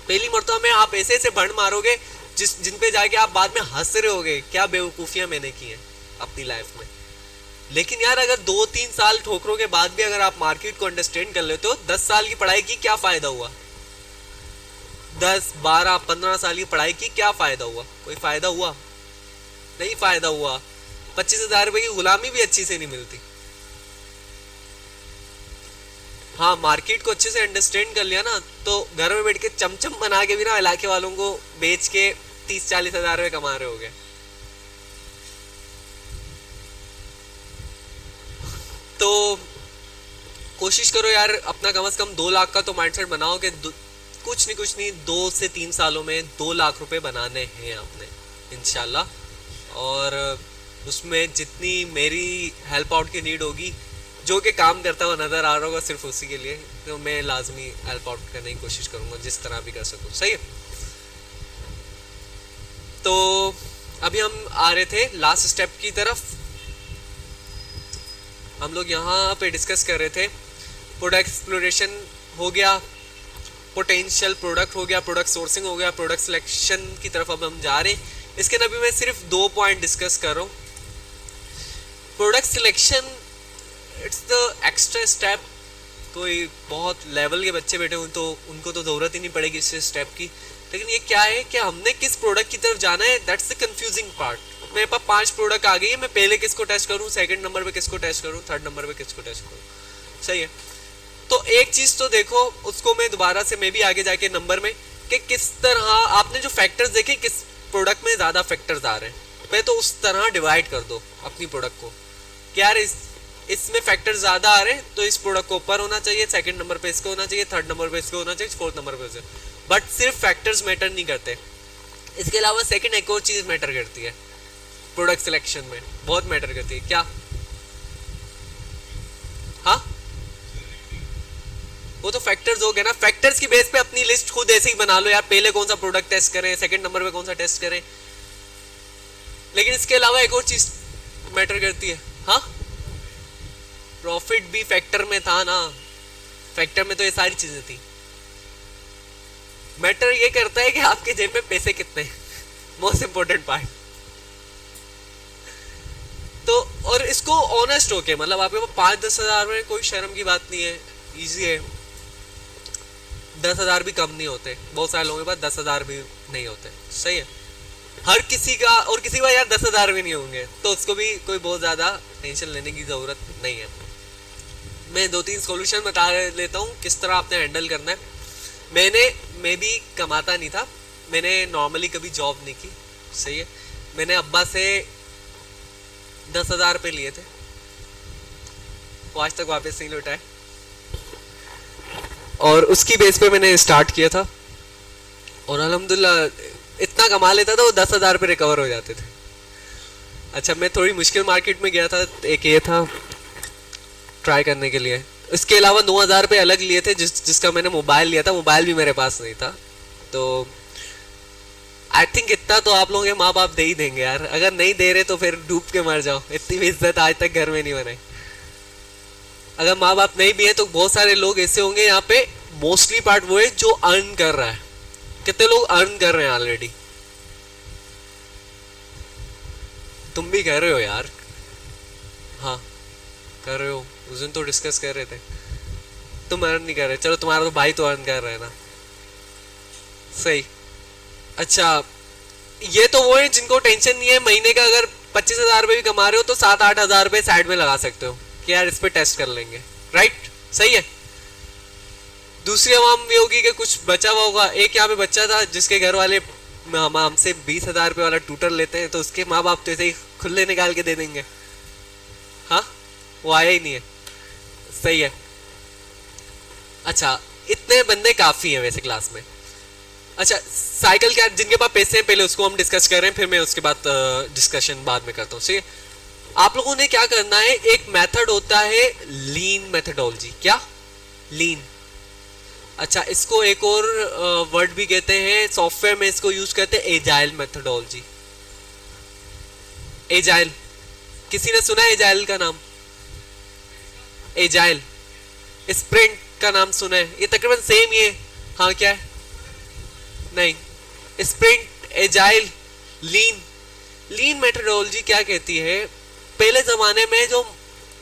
पहली मरतबा में आप ऐसे ऐसे भंड मारोगे जिन पे जाके आप बाद में हंस रहे होगे, क्या बेवकूफियां मैंने की हैं अपनी लाइफ में। लेकिन यार अगर 2-3 साल ठोकरों के बाद भी अगर आप मार्केट को अंडरस्टैंड कर लेते हो, 10 साल की पढ़ाई की क्या फायदा हुआ? 10, 12, 15 साल की पढ़ाई की क्या फायदा हुआ? कोई फायदा हुआ? नहीं फायदा हुआ। 25,000 रुपए की गुलामी भी अच्छी से नहीं मिलती। हाँ, मार्केट को अच्छे से अंडरस्टैंड कर लिया ना तो घर में बैठ के चमचम बना के भी ना इलाके वालों को बेच के 30-40 हजार रुपए कमा रहे होगे। तो कोशिश करो यार अपना कम से कम 2 लाख का तो माइंडसेट बनाओ कि कुछ नहीं 2 से 3 सालों में 2 लाख रुपए बनाने हैं आपने इंशाल्लाह। और उसमें जितनी मेरी हेल्प आउट की नीड होगी, जो कि काम करता हुआ नज़र आ रहा होगा सिर्फ उसी के लिए, तो मैं लाजमी हेल्प आउट करने की कोशिश करूँगा जिस तरह भी कर सकूँ। सही है। तो अभी हम आ रहे थे लास्ट स्टेप की तरफ। हम लोग यहाँ पे डिस्कस कर रहे थे प्रोडक्ट एक्सप्लोरेशन हो गया, पोटेंशियल प्रोडक्ट हो गया, प्रोडक्ट सोर्सिंग हो गया, प्रोडक्ट सिलेक्शन की तरफ अब हम जा रहे हैं। इसके अभी मैं सिर्फ 2 पॉइंट डिस्कस कर रहा हूँ। Product selection it's the extra step. कोई बहुत लेवल के बच्चे बैठे हुए तो उनको तो ज़रूरत ही नहीं पड़ेगी इस स्टेप की, लेकिन ये क्या है कि हमने किस प्रोडक्ट की तरफ जाना है, दैट्स द कंफ्यूजिंग पार्ट। मेरे पास 5 प्रोडक्ट आ गई है, मैं पहले किसको टेस्ट करूँ, सेकंड नंबर पे किसको टेस्ट करूँ, थर्ड नंबर पे किसको टेस्ट करूँ। सही है। तो एक चीज़ तो देखो, उसको मैं दोबारा से मैं भी आगे जाके नंबर में कि किस तरह आपने जो फैक्टर्स देखे किस प्रोडक्ट में ज़्यादा फैक्टर्स आ रहे हैं, मैं तो उस तरह डिवाइड कर दो अपनी प्रोडक्ट को कि यार इसमें फैक्टर्स ज़्यादा आ रहे हैं तो इस प्रोडक्ट को ऊपर होना चाहिए, सेकंड नंबर पे इसको होना चाहिए, थर्ड नंबर पे इसको होना चाहिए, फोर्थ नंबर पे। बट सिर्फ फैक्टर्स मैटर नहीं करते, इसके अलावा सेकंड एक और चीज़ मैटर करती है प्रोडक्ट सिलेक्शन में, बहुत मैटर करती है। क्या? हाँ, वो तो फैक्टर्स हो गए ना। फैक्टर्स की बेस पे अपनी लिस्ट खुद ऐसे ही बना लो यार, पहले कौन सा प्रोडक्ट टेस्ट करें, सेकंड नंबर पे कौन सा टेस्ट करें। लेकिन इसके अलावा एक और चीज मैटर करती है। हाँ, प्रॉफिट भी फैक्टर में था ना, फैक्टर में तो ये सारी चीजें थी। मैटर ये करता है कि आपके जेब में पैसे कितने हैं, मोस्ट इंपोर्टेंट पार्ट। तो और इसको ऑनेस्ट होके, मतलब आपके पास 5-10 हजार में कोई शर्म की बात नहीं है, इजी है। 10 हजार भी कम नहीं होते, बहुत सारे लोगों के पास 10 हजार भी नहीं होते। सही है। हर किसी का, और किसी का यार 10 हजार भी नहीं होंगे, तो उसको भी कोई बहुत ज्यादा टेंशन लेने की जरूरत नहीं है। मैं 2-3 सॉल्यूशन बता लेता हूँ किस तरह आपने हैंडल करना है। मैं भी कमाता नहीं था, मैंने नॉर्मली कभी जॉब नहीं की। सही है। मैंने अब्बा से 10,000 रुपये लिए थे, वो आज तक वापस नहीं लौटाए, और उसकी बेस पे मैंने स्टार्ट किया था। और अल्हम्दुलिल्लाह इतना कमा लेता था, वो 10,000 रुपये रिकवर हो जाते थे। अच्छा, मैं थोड़ी मुश्किल मार्केट में गया था, एक ये था ट्राई करने के लिए। इसके अलावा 9,000 रुपये अलग लिए थे जिसका मैंने मोबाइल लिया था, मोबाइल भी मेरे पास नहीं था। तो आई थिंक इतना तो आप लोगों के माँ बाप दे ही देंगे यार, अगर नहीं दे रहे तो फिर डूब के मर जाओ, इतनी भी इज्जत आज तक घर में नहीं बनाई। अगर माँ बाप नहीं भी है तो बहुत सारे लोग ऐसे होंगे यहाँ पे, मोस्टली पार्ट वो है जो अर्न कर रहा है। कितने लोग अर्न कर रहे हैं ऑलरेडी? तुम भी कर रहे हो यार। हाँ, कर रहे हो, उस दिन तो डिस्कस कर रहे थे। तुम अर्न नहीं कर रहे, चलो तुम्हारा तो भाई तो अर्न कर रहा है ना। सही। अच्छा, ये तो वो है जिनको टेंशन नहीं है महीने का, अगर 25,000 रुपये भी कमा रहे हो तो 7-8 हजार रुपये साइड में लगा सकते हो कि यार इस पे टेस्ट कर लेंगे। राइट, सही है। दूसरी आवाम ये होगी कि कुछ बचा हुआ होगा। एक यहाँ पे बच्चा था जिसके घर वाले हमसे 20,000 रुपये वाला ट्यूटर लेते हैं, तो उसके माँ बाप तो ऐसे ही खुले निकाल के दे देंगे। हाँ, वो आया ही नहीं है। सही है। अच्छा, इतने बंदे काफी हैं वैसे क्लास में। अच्छा साइकिल क्या, जिनके पास पैसे हैं पहले उसको हम डिस्कस कर रहे हैं, फिर मैं उसके बाद डिस्कशन बाद में करता हूँ, ठीक है। आप लोगों ने क्या करना है, एक मेथड होता है लीन मेथडोलॉजी। क्या? लीन। अच्छा इसको एक और वर्ड भी कहते हैं सॉफ्टवेयर में, इसको यूज करते हैं एजाइल मेथडोलॉजी। एजाइल, किसी ने सुना है एजाइल का नाम? एजाइल, स्प्रिंट का नाम सुना है? ये तकरीबन सेम ही है। हाँ क्या है? नहीं, स्प्रिंट, एजाइल, लीन। लीन मेथडोलॉजी क्या कहती है, पहले जमाने में जो,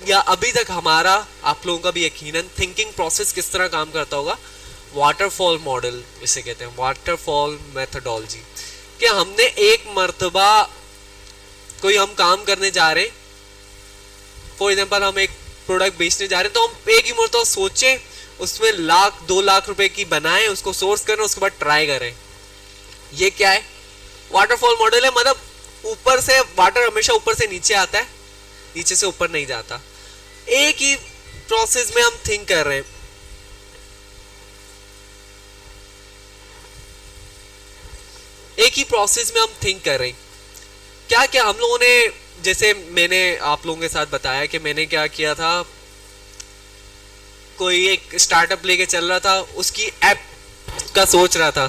या अभी तक हमारा, आप लोगों का भी यकीनन थिंकिंग प्रोसेस किस तरह काम करता होगा, वाटरफॉल मॉडल इसे कहते हैं, वाटरफॉल मेथडोलॉजी। कि हमने एक मर्तबा कोई हम काम करने जा रहे हैं, फॉर एग्जांपल हम एक प्रोडक्ट बेचने जा रहे हैं, तो हम एक ही मर्तबा सोचें, उसमें 1-2 लाख रुपए की बनाएं, उसको सोर्स करें, उसके बाद ट्राई करें। ये क्या है? वाटरफॉल मॉडल है। मतलब ऊपर से वाटर हमेशा ऊपर से नीचे आता है, नीचे से ऊपर नहीं जाता। एक ही प्रोसेस में हम थिंक कर रहे हैं। एक ही प्रोसेस में हम थिंक कर रहे हैं। क्या क्या हम लोगों ने, जैसे मैंने आप लोगों के साथ बताया कि मैंने क्या किया था, कोई एक स्टार्टअप लेके चल रहा था, उसकी ऐप का सोच रहा था,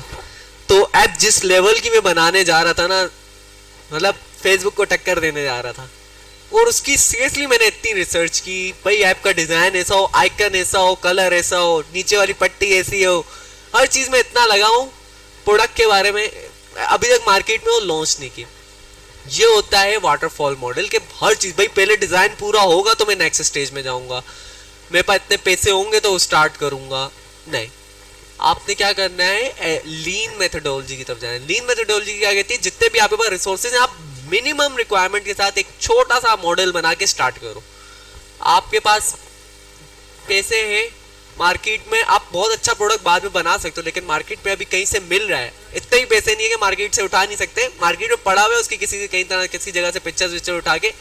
तो ऐप जिस लेवल की मैं बनाने जा रहा था ना, मतलब फेसबुक को टक्कर देने जा रहा था। और उसकी सीरियसली मैंने इतनी रिसर्च की, भाई ऐप का डिजाइन ऐसा हो, आइकन ऐसा हो, कलर ऐसा हो, नीचे वाली पट्टी ऐसी हो, हर चीज में इतना लगा हूं। प्रोडक्ट के बारे में अभी तक मार्केट में वो लॉन्च नहीं की। ये होता है वाटरफॉल मॉडल के, हर चीज, भाई पहले डिजाइन पूरा होगा तो मैं नेक्स्ट स्टेज में जाऊंगा, मेरे पास इतने पैसे होंगे तो स्टार्ट करूंगा। नहीं, आपने क्या करना है, लीन मेथडोलॉजी की तरफ जाना है। लीन मेथडोलॉजी क्या कहती है, जितने भी आपके पास रिसोर्सेज हैं, आप मिनिमम रिक्वायरमेंट के साथ एक छोटा सा मॉडल बना के स्टार्ट करो। आपके पास पैसे हैं, मार्केट में आप बहुत अच्छा प्रोडक्ट बाद में बना सकते हो, लेकिन मार्केट में अभी कहीं से मिल रहा है, इतने ही पैसे नहीं है कि मार्केट से उठा नहीं सकते। मार्केट में पड़ा हुआ है, उसकी किसी कहीं तरह किसी जगह से पिक्चर विक्चर उठा के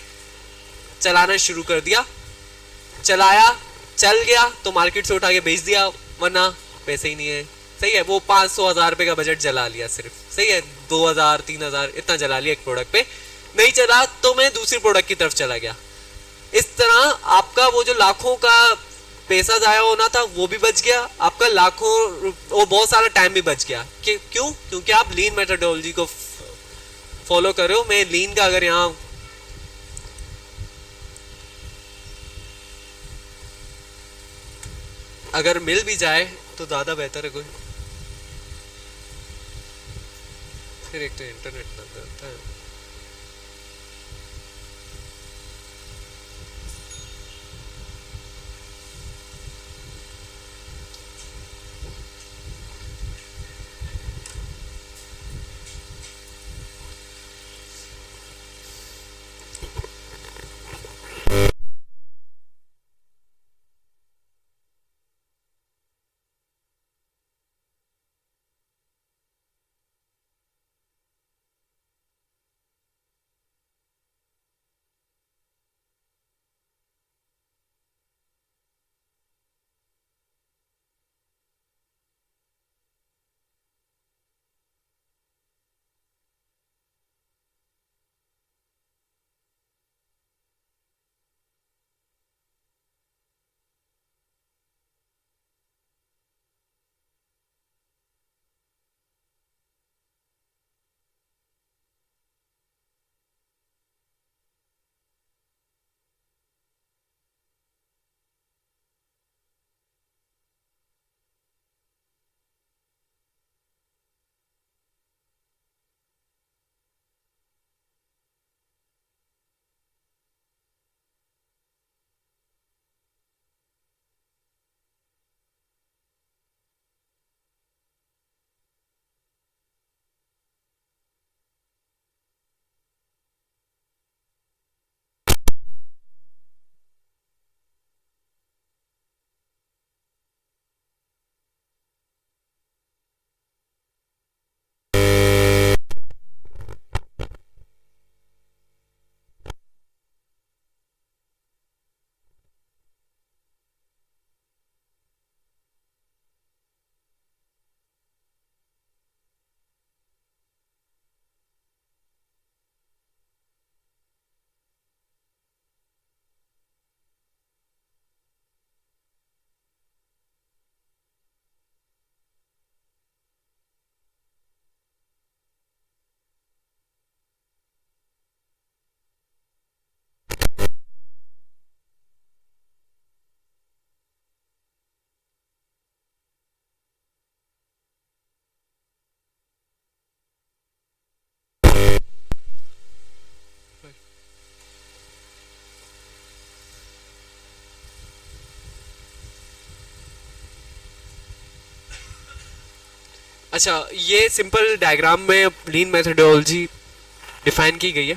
चलाना शुरू कर दिया, चलाया, चल गया तो मार्केट से उठा के बेच दिया, वरना पैसे ही नहीं है। सही है, वो 500-1000 रुपए का बजट जला लिया सिर्फ, सही है, 2000-3000 इतना जला लिया एक प्रोडक्ट पे, नहीं चला तो मैं दूसरी प्रोडक्ट की तरफ चला गया। इस तरह आपका वो जो लाखों का पैसा जाया होना था वो भी बच गया, आपका लाखों वो बहुत सारा टाइम भी बच गया। क्यों? क्योंकि आप लीन मेथडोलॉजी को फॉलो कर रहे हो। मैं लीन का अगर यहाँ अगर मिल भी जाए तो ज़्यादा बेहतर है कोई, फिर एक तो इंटरनेट ना करता है। अच्छा, ये सिंपल डायग्राम में लीन मेथोडोलॉजी डिफाइन की गई है।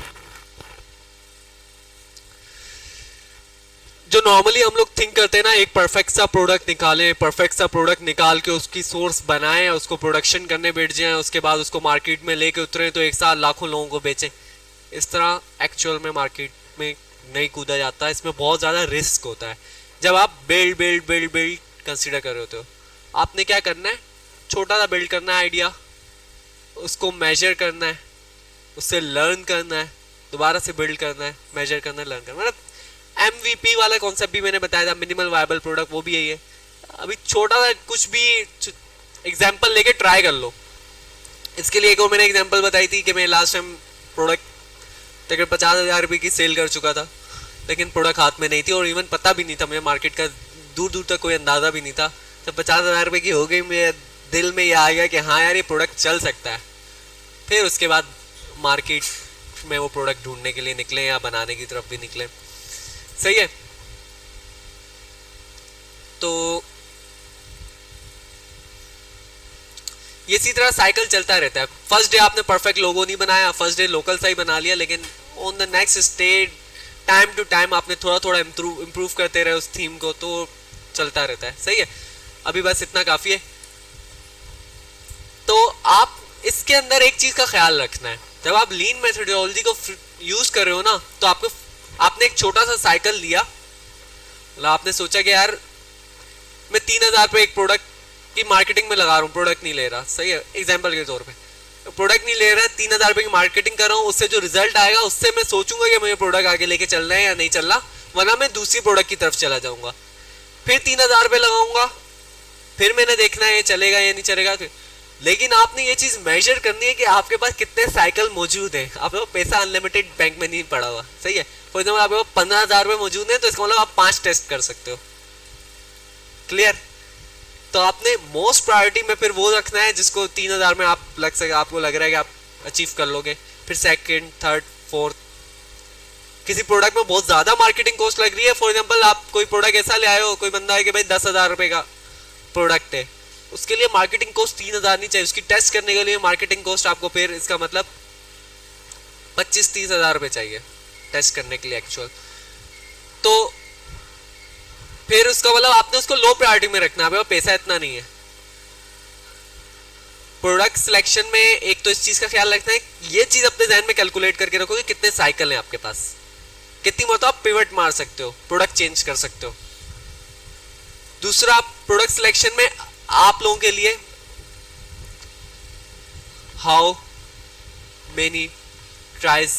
जो नॉर्मली हम लोग थिंक करते हैं ना, एक परफेक्ट सा प्रोडक्ट निकालें, परफेक्ट सा प्रोडक्ट निकाल के उसकी सोर्स बनाएं, उसको प्रोडक्शन करने बैठ जाएं, उसके बाद उसको मार्केट में लेके उतरें तो एक साथ लाखों लोगों को बेचें। इस तरह एक्चुअल में मार्केट में नहीं कूदा जाता, इसमें बहुत ज़्यादा रिस्क होता है। जब आप build build build build consider कर रहे होते हो, आपने क्या करना है, छोटा सा बिल्ड करना है आइडिया, उसको मेजर करना है, उससे लर्न करना है, दोबारा से बिल्ड करना है, मेजर करना है, लर्न करना है। मतलब MVP वाला कॉन्सेप्ट भी मैंने बताया था, मिनिमल वायबल प्रोडक्ट, वो भी यही है। अभी छोटा सा कुछ भी एग्जांपल लेके ट्राई कर लो। इसके लिए एक और मैंने एग्जांपल बताई थी कि मैं लास्ट टाइम प्रोडक्ट तकरीबन 50,000 रुपये की सेल कर चुका था, लेकिन प्रोडक्ट हाथ में नहीं थी और इवन पता भी नहीं था मुझे, मार्केट का दूर दूर तक कोई अंदाज़ा भी नहीं था। जब 50,000 रुपये की हो गई, मेरे दिल में ये आ गया कि हाँ यार ये प्रोडक्ट चल सकता है। फिर उसके बाद मार्केट में वो प्रोडक्ट ढूंढने के लिए निकले या बनाने की तरफ भी निकले। सही है। तो ये इसी तरह साइकिल चलता रहता है। फर्स्ट डे आपने परफेक्ट लोगो नहीं बनाया, फर्स्ट डे लोकल सा ही बना लिया, लेकिन on the next stage time to time आपने थोड़ा थोड़ा इम्प्रूव करते रहे उस थीम को, तो चलता रहता है। सही है। अभी बस इतना काफ़ी है। तो आप इसके अंदर एक चीज़ का ख्याल रखना है, जब आप लीन मेथोडोलॉजी को यूज़ कर रहे हो ना, तो आपने एक छोटा सा साइकिल लिया, मतलब आपने सोचा कि यार मैं 3,000 रुपये एक प्रोडक्ट की मार्केटिंग में लगा रहा हूँ, प्रोडक्ट नहीं ले रहा। सही है, एग्जांपल के तौर पे प्रोडक्ट नहीं ले रहा है, 3,000 रुपये की मार्केटिंग कर रहा हूँ, उससे जो रिजल्ट आएगा उससे मैं सोचूंगा कि मुझे प्रोडक्ट आगे लेके चलना है या नहीं चलना, वरना मैं दूसरी प्रोडक्ट की तरफ चला जाऊंगा। फिर 3,000 रुपये लगाऊंगा, फिर मैंने देखना है ये चलेगा या नहीं चलेगा। फिर लेकिन आपने ये चीज़ मेजर करनी है कि आपके पास कितने साइकिल मौजूद हैं। आपके पास पैसा अनलिमिटेड बैंक में नहीं पड़ा हुआ। सही है। फॉर एग्जाम्पल आपके पास 15,000 रुपये मौजूद है, तो इसका मतलब आप 5 टेस्ट कर सकते हो। क्लियर। तो आपने मोस्ट प्रायोरिटी में फिर वो रखना है जिसको 3,000 में आप आपको लग रहा है कि आप अचीव कर लोगे। फिर सेकंड, थर्ड, फोर्थ। किसी प्रोडक्ट में बहुत ज़्यादा मार्केटिंग कॉस्ट लग रही है, फॉर एग्जाम्पल आप कोई प्रोडक्ट ऐसा ले आए हो, कोई बंदा है कि भाई 10,000 रुपये का प्रोडक्ट है, उसके लिए मार्केटिंग कॉस्ट 3,000 नहीं चाहिए, उसकी टेस्ट करने के लिए मार्केटिंग कॉस्ट आपको फिर इसका मतलब 25-30 हज़ार रुपये चाहिए टेस्ट करने के लिए एक्चुअल। तो फिर उसका मतलब आपने उसको लो प्रायोरिटी में रखना है, पैसा इतना नहीं है। प्रोडक्ट सिलेक्शन में एक तो इस चीज का ख्याल रखना है, ये चीज अपने जहन में कैलकुलेट करके रखो कि कितने साइकिल हैं आपके पास, कितनी मरतबा आप पिवट मार सकते हो, प्रोडक्ट चेंज कर सकते हो। दूसरा, प्रोडक्ट सिलेक्शन में आप लोगों के लिए हाउ मेनी ट्राइज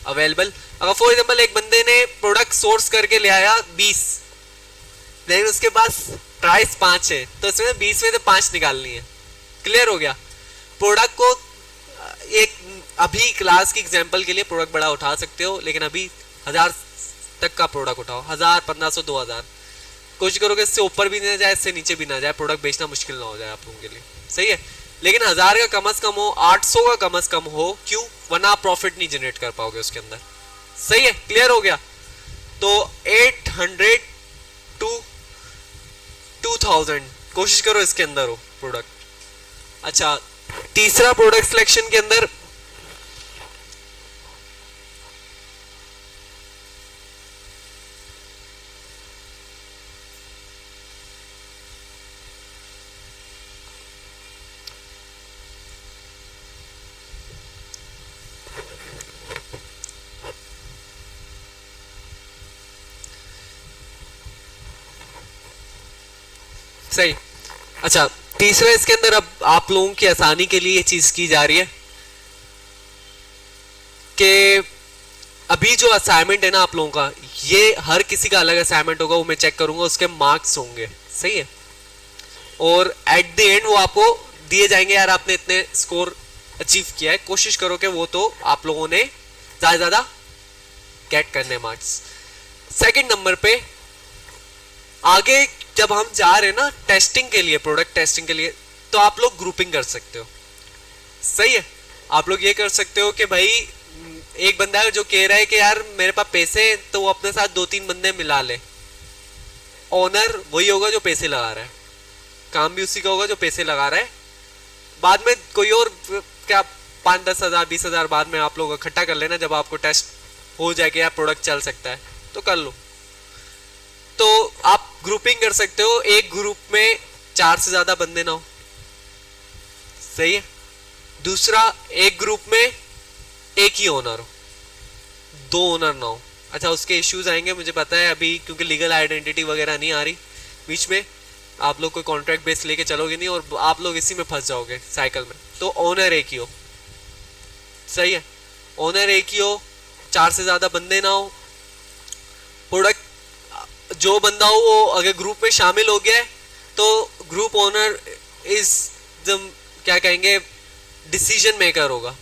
अवेलेबल। अगर फॉर एग्जाम्पल एक बंदे ने प्रोडक्ट सोर्स करके ले आया 20, लेकिन उसके पास ट्राइज 5 है, तो इसमें 20 में से 5 निकालनी है। क्लियर हो गया। प्रोडक्ट को एक अभी क्लास की एग्जांपल के लिए प्रोडक्ट बड़ा उठा सकते हो, लेकिन अभी 1000 तक का प्रोडक्ट उठाओ, 1000, 1500, 2000। कोशिश करोगे इससे ऊपर भी ना जाए, इससे नीचे भी ना जाए, प्रोडक्ट बेचना मुश्किल ना हो जाए आप लोगों के लिए। सही है। लेकिन 1000 का कम से कम हो, 800 का कम से कम हो। क्यों? वरना आप प्रॉफिट नहीं जनरेट कर पाओगे उसके अंदर। सही है। क्लियर हो गया। तो 800 टू 2000 कोशिश करो इसके अंदर हो प्रोडक्ट। अच्छा, तीसरा प्रोडक्ट सिलेक्शन के अंदर सही। अच्छा, तीसरा इसके अंदर अब आप लोगों की आसानी के लिए ये चीज की जा रही है कि अभी जो असाइनमेंट है ना आप लोगों का, ये हर किसी का अलग असाइनमेंट होगा, वो मैं चेक करूंगा, उसके मार्क्स होंगे। सही है। और एट द एंड वो आपको दिए जाएंगे, यार आपने इतने स्कोर अचीव किया है। कोशिश करो कि वो तो आप लोगों ने ज्यादा ज्यादा गेट करने मार्क्स। सेकंड नंबर पे आगे जब हम जा रहे हैं ना टेस्टिंग के लिए, प्रोडक्ट टेस्टिंग के लिए, तो आप लोग ग्रुपिंग कर सकते हो। सही है। आप लोग ये कर सकते हो कि भाई एक बंदा है जो कह रहा है कि यार मेरे पास पैसे हैं, तो वो अपने साथ 2-3 बंदे मिला ले। ओनर वही होगा जो पैसे लगा रहा है, काम भी उसी का होगा जो पैसे लगा रहा है, बाद में कोई और क्या 5-10 हज़ार 20 हज़ार बाद में आप लोग इकट्ठा कर लेना, जब आपको टेस्ट हो जाए कि यार प्रोडक्ट चल सकता है तो कर लो। तो आप ग्रुपिंग कर सकते हो, एक ग्रुप में 4 से ज्यादा बंदे ना हो, सही है। दूसरा, एक ग्रुप में एक ही ओनर हो, 2 ओनर ना हो। अच्छा, उसके इश्यूज आएंगे मुझे पता है अभी, क्योंकि लीगल आइडेंटिटी वगैरह नहीं आ रही बीच में, आप लोग कोई कॉन्ट्रैक्ट बेस लेके चलोगे नहीं और आप लोग इसी में फंस जाओगे साइकिल में। तो ओनर एक ही हो, सही है, ओनर एक ही हो, 4 से ज्यादा बंदे ना हो। प्रोडक्ट जो बंदा हो वो अगर ग्रुप में शामिल हो गया है तो ग्रुप ओनर इज द क्या कहेंगे डिसीजन मेकर होगा,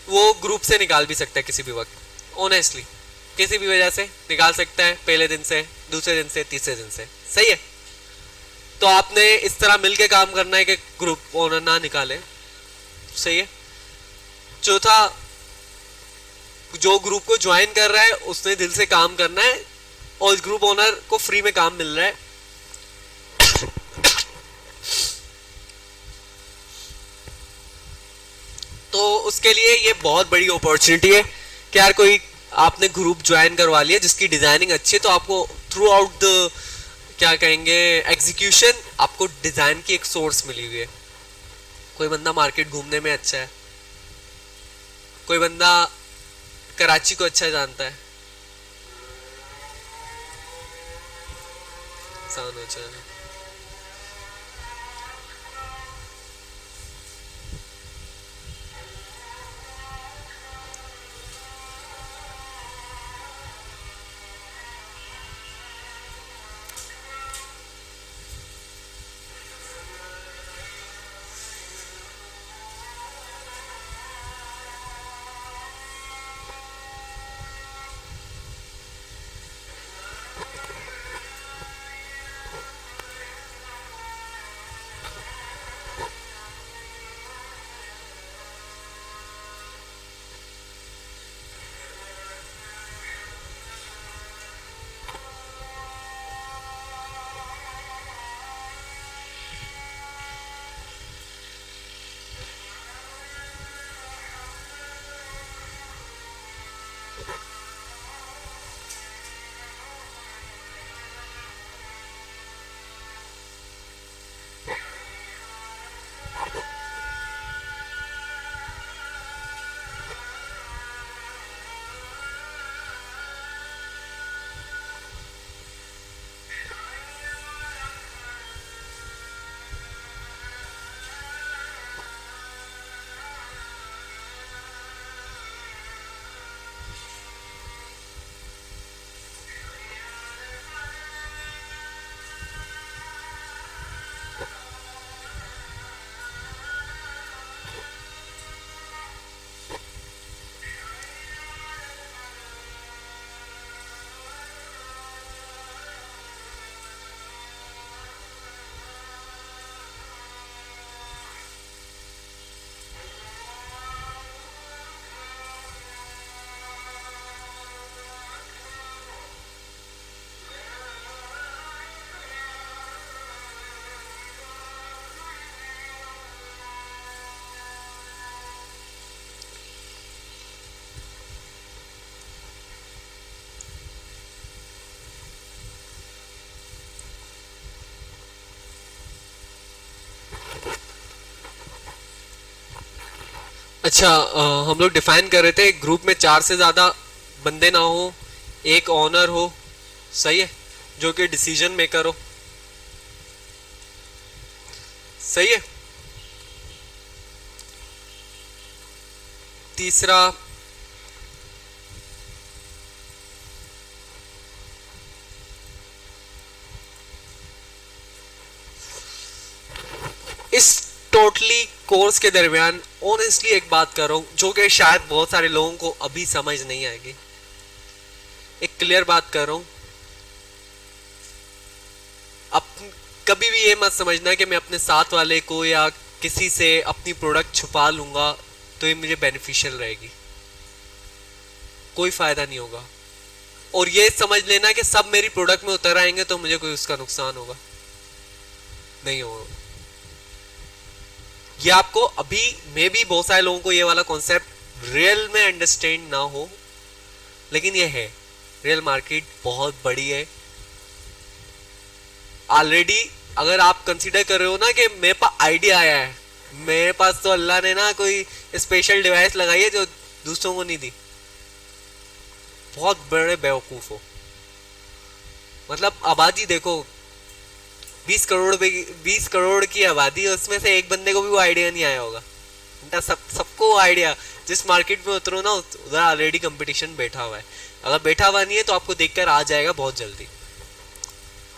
वो ग्रुप से निकाल भी सकता है किसी भी वक्त, ऑनेस्टली किसी भी वजह से निकाल सकता है, पहले दिन से, दूसरे दिन से, तीसरे दिन से, सही है। तो आपने इस तरह मिलके काम करना है कि ग्रुप ओनर ना निकाले, सही है। चौथा, जो ग्रुप को ज्वाइन कर रहा है उसने दिल से काम करना है और इस ग्रुप ओनर को फ्री में काम मिल रहा है। तो उसके लिए ये बहुत बड़ी अपॉर्चुनिटी है कि यार कोई आपने ग्रुप ज्वाइन करवा लिया जिसकी डिजाइनिंग अच्छी है, तो आपको थ्रू आउट द क्या कहेंगे एग्जीक्यूशन आपको डिजाइन की एक सोर्स मिली हुई है। कोई बंदा मार्केट घूमने में अच्छा है, कोई बंदा कराची को अच्छा जानता है, अच्छा हम लोग डिफाइन कर रहे थे ग्रुप में 4 से ज़्यादा बंदे ना हो, एक ओनर हो, सही है, जो कि डिसीजन मेकर हो, सही है। तीसरा, इस टोटली कोर्स के दरमियान ऑनेस्टली एक बात कर रहा हूं जो कि शायद बहुत सारे लोगों को अभी समझ नहीं आएगी, एक क्लियर बात कर रहा हूं। अब कभी भी ये मत समझना कि मैं अपने साथ वाले को या किसी से अपनी प्रोडक्ट छुपा लूंगा तो ये मुझे बेनिफिशियल रहेगी, कोई फायदा नहीं होगा। और ये समझ लेना कि सब मेरी प्रोडक्ट में उतर आएंगे तो मुझे कोई उसका नुकसान होगा, नहीं होगा। ये आपको अभी मे भी बहुत सारे लोगों को ये वाला कॉन्सेप्ट रियल में अंडरस्टैंड ना हो, लेकिन ये है, रियल मार्केट बहुत बड़ी है ऑलरेडी। अगर आप कंसीडर कर रहे हो ना कि मेरे पास आइडिया आया है, मेरे पास तो अल्लाह ने ना कोई स्पेशल डिवाइस लगाई है जो दूसरों को नहीं दी, बहुत बड़े बेवकूफ हो। मतलब आबादी देखो, 20 करोड़ की आबादी है, उसमें से एक बंदे को भी वो आइडिया नहीं आया होगा। सबको आइडिया, जिस मार्केट में उतरो ना उधर ऑलरेडी कंपटीशन बैठा हुआ है। अगर बैठा हुआ नहीं है तो आपको देखकर आ जाएगा बहुत जल्दी।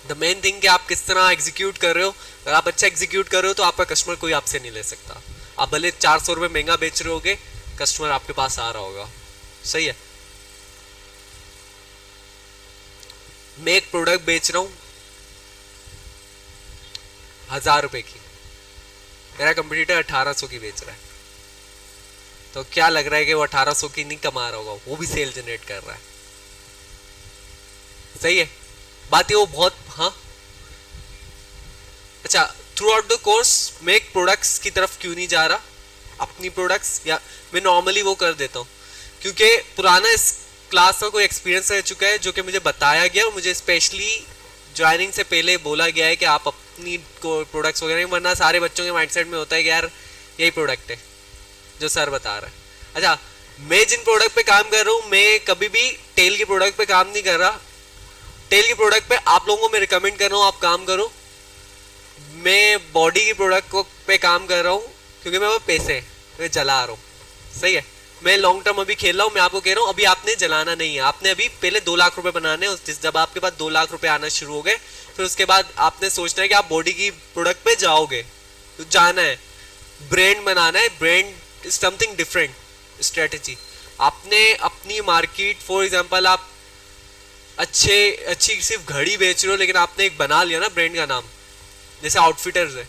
द मेन थिंग कि आप किस तरह एग्जीक्यूट कर रहे हो। अगर आप अच्छा एग्जीक्यूट कर रहे हो तो आपका कस्टमर कोई आपसे नहीं ले सकता। आप भले 400 रुपये महंगा बेच रहे होगे, कस्टमर आपके पास आ रहा होगा। सही है। मैं एक प्रोडक्ट बेच रहा हूं 1000 रुपए की, मेरा कंपटीटर 1800 की बेच रहा है, तो क्या लग रहा है कि वो 1800 की नहीं कमा रहा होगा, वो भी सेल जनरेट कर रहा है। सही है बात ये, वो बहुत। हाँ अच्छा, थ्रू आउट द कोर्स मैं एक प्रोडक्ट्स की तरफ क्यों नहीं जा रहा, अपनी प्रोडक्ट्स, या मैं नॉर्मली वो कर देता हूँ क्योंकि पुराना इस क्लास का कोई एक्सपीरियंस रह चुका है जो कि मुझे बताया गया और मुझे स्पेशली ज्वाइनिंग से पहले बोला गया है कि आप अपनी प्रोडक्ट्स वगैरह, वरना सारे बच्चों के माइंडसेट में होता है कि यार यही प्रोडक्ट है जो सर बता रहा है। अच्छा, मैं जिन प्रोडक्ट पे काम कर रहा हूँ, मैं कभी भी टेल की प्रोडक्ट पे काम नहीं कर रहा। टेल की प्रोडक्ट पे आप लोगों को मैं रिकमेंड कर रहा हूँ आप काम करो। मैं बॉडी की प्रोडक्ट पे काम कर रहा हूँ क्योंकि मैं वो पैसे मैं जला रहा हूँ। सही है, मैं लॉन्ग टर्म अभी खेल रहा हूँ। मैं आपको कह रहा हूँ अभी आपने जलाना नहीं है, आपने अभी पहले 2 लाख रुपए बनाने हैं। जब आपके पास 2 लाख रुपए आना शुरू हो गए, फिर उसके बाद आपने सोचना है कि आप बॉडी की प्रोडक्ट पे जाओगे, तो जाना है, ब्रांड बनाना है। Brand is something different strategy. आपने अपनी मार्केट, फॉर एग्जाम्पल आप अच्छी सिर्फ घड़ी बेच रहे हो, लेकिन आपने एक बना लिया ना ब्रांड का नाम, जैसे आउटफिटर्स है,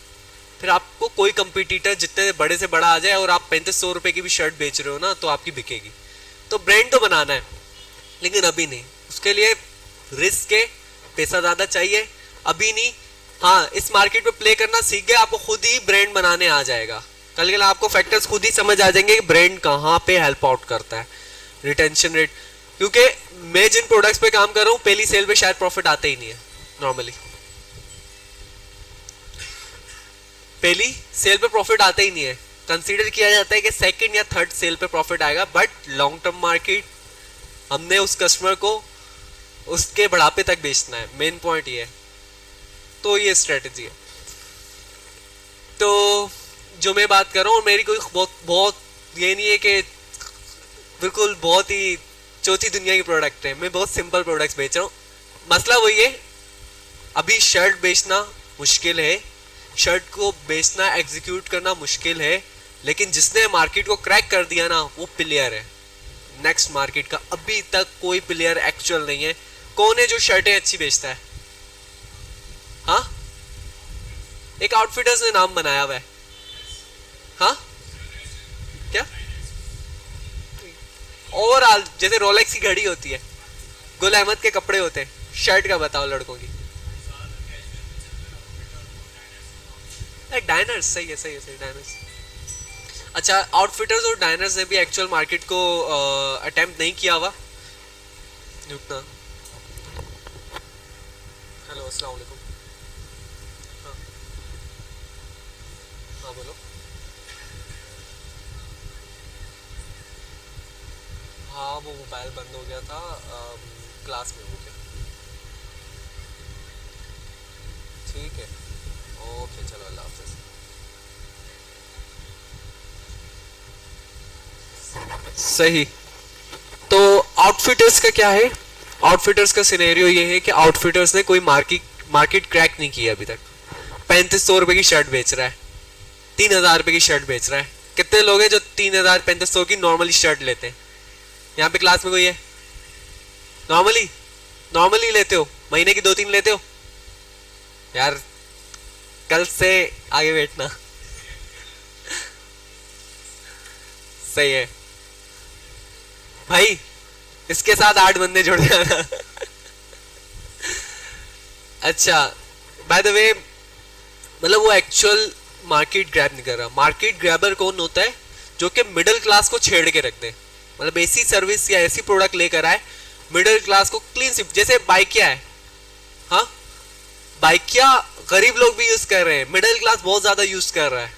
फिर आपको कोई कंपटीटर जितने बड़े से बड़ा आ जाए और आप 3500 रुपए की भी शर्ट बेच रहे हो ना, तो आपकी बिकेगी। तो ब्रांड तो बनाना है, लेकिन अभी नहीं, उसके लिए रिस्क है, पैसा ज़्यादा चाहिए, अभी नहीं। हाँ, इस मार्केट में प्ले करना सीख गए, आपको खुद ही ब्रांड बनाने आ जाएगा। कल के आपको फैक्टर्स खुद ही समझ आ जाएंगे कि ब्रांड कहाँ पे हेल्प आउट करता है। रिटेंशन रेट, क्योंकि मैं जिन प्रोडक्ट्स पे काम कर रहा हूँ, पहली सेल पे शायद प्रॉफिट आता ही नहीं है। नॉर्मली पहली सेल पे प्रॉफिट आता ही नहीं है। कंसीडर किया जाता है कि सेकंड या थर्ड सेल पे प्रॉफिट आएगा, बट लॉन्ग टर्म मार्केट हमने उस कस्टमर को उसके बढ़ापे तक बेचना है, मेन पॉइंट ये है। तो ये स्ट्रेटजी है। तो जो मैं बात कर रहा हूँ, मेरी कोई बहुत ये नहीं है कि बिल्कुल बहुत ही चौथी दुनिया की प्रोडक्ट है। मैं बहुत सिंपल प्रोडक्ट्स बेच रहा हूँ। मसला वही है, अभी शर्ट बेचना मुश्किल है, शर्ट को बेचना एग्जीक्यूट करना मुश्किल है, लेकिन जिसने मार्केट को क्रैक कर दिया ना, वो प्लेयर है नेक्स्ट मार्केट का। अभी तक कोई प्लेयर एक्चुअल नहीं है। कौन है जो शर्टें अच्छी बेचता है? हाँ, एक आउटफिटर्स ने नाम बनाया हुआ है। हाँ क्या? ओवरऑल जैसे रोलेक्स की घड़ी होती है, गुल अहमद के कपड़े होते हैं, शर्ट का बताओ लड़कों की। डायनर्स, सही है, सही है, सही, डायनर्स। अच्छा, आउटफिटर्स और डायनर्स ने भी एक्चुअल मार्केट को अटेम्प्ट नहीं किया हुआ। रुकना। हेलो, अस्सलाम वालेकुम। हाँ हाँ बोलो। हाँ, वो मोबाइल बंद हो गया था क्लास में मुझे। ठीक है, ओके, चलो, अल्लाह हाफिज़। सही। तो आउटफिटर्स का क्या है? आउटफिटर्स का सिनेरियो ये है कि आउटफिटर्स ने कोई मार्केट क्रैक नहीं किया अभी तक। 3500 रुपए की शर्ट बेच रहा है, 3000 रुपए की शर्ट बेच रहा है। कितने लोग हैं जो 3000 3500 की नॉर्मली शर्ट लेते हैं? यहाँ पे क्लास में कोई है? नॉर्मली लेते हो? महीने की 2-3 लेते हो? यार कल से आगे बैठना। सही है भाई, इसके साथ 8 बंदे जुड़ जाना। अच्छा, बाय द वे, मतलब वो एक्चुअल मार्केट ग्रैब नहीं कर रहा। मार्केट ग्रैबर कौन होता है? जो कि मिडिल क्लास को छेड़ के रख दे, मतलब ऐसी सर्विस या ऐसी प्रोडक्ट लेकर आए मिडिल क्लास को क्लीन सिप। जैसे बाइकिया है, हाँ बाइकिया गरीब लोग भी यूज कर रहे हैं, मिडिल क्लास बहुत ज्यादा यूज कर रहा है।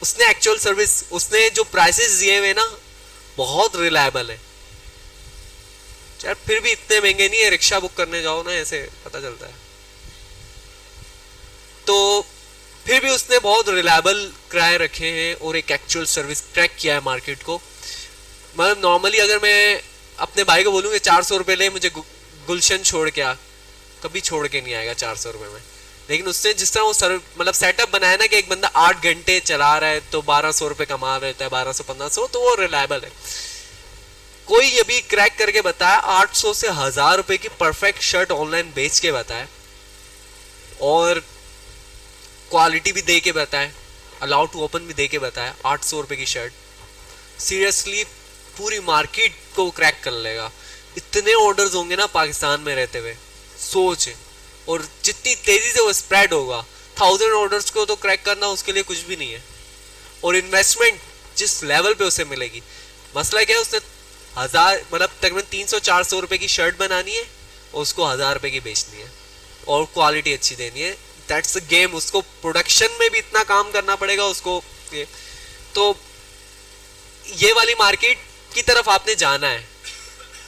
उसने एक्चुअल सर्विस, उसने जो प्राइसेस दिए हुए ना बहुत रिलायबल है यार, फिर भी इतने महंगे नहीं है। रिक्शा बुक करने जाओ ना ऐसे पता चलता है। तो फिर भी उसने बहुत रिलायबल किराए रखे हैं और एक एक्चुअल सर्विस क्रैक किया है मार्केट को। मतलब नॉर्मली अगर मैं अपने भाई को बोलूँगा 400 रुपये ले मुझे गुलशन छोड़ के आ, कभी छोड़ के नहीं आएगा 400 रुपये में। लेकिन उसने जिस तरह वो मतलब सेटअप बनाया ना कि एक बंदा 8 घंटे चला रहा है तो 1200 रुपये कमा रहता है, 1200-1500, तो वो रिलायबल है। कोई अभी क्रैक करके बताया 800 से 1000 रुपये की परफेक्ट शर्ट ऑनलाइन बेच के बताए और क्वालिटी भी दे के बताए, अलाउ टू ओपन भी दे के बताया 800 रुपये की शर्ट। सीरियसली पूरी मार्केट को क्रैक कर लेगा। इतने ऑर्डर्स होंगे ना पाकिस्तान में रहते हुए, सोच। और जितनी तेजी से वो स्प्रेड होगा, 1000 ऑर्डर्स को तो क्रैक करना उसके लिए कुछ भी नहीं है। और इन्वेस्टमेंट जिस लेवल पे उसे मिलेगी, मसला क्या है, उसने 1000 मतलब तकरीबन 300-400 रुपए की शर्ट बनानी है और उसको 1000 रुपए की बेचनी है और क्वालिटी अच्छी देनी है। That's the game. उसको प्रोडक्शन में भी इतना काम करना पड़ेगा उसको। तो ये वाली मार्केट की तरफ आपने जाना है,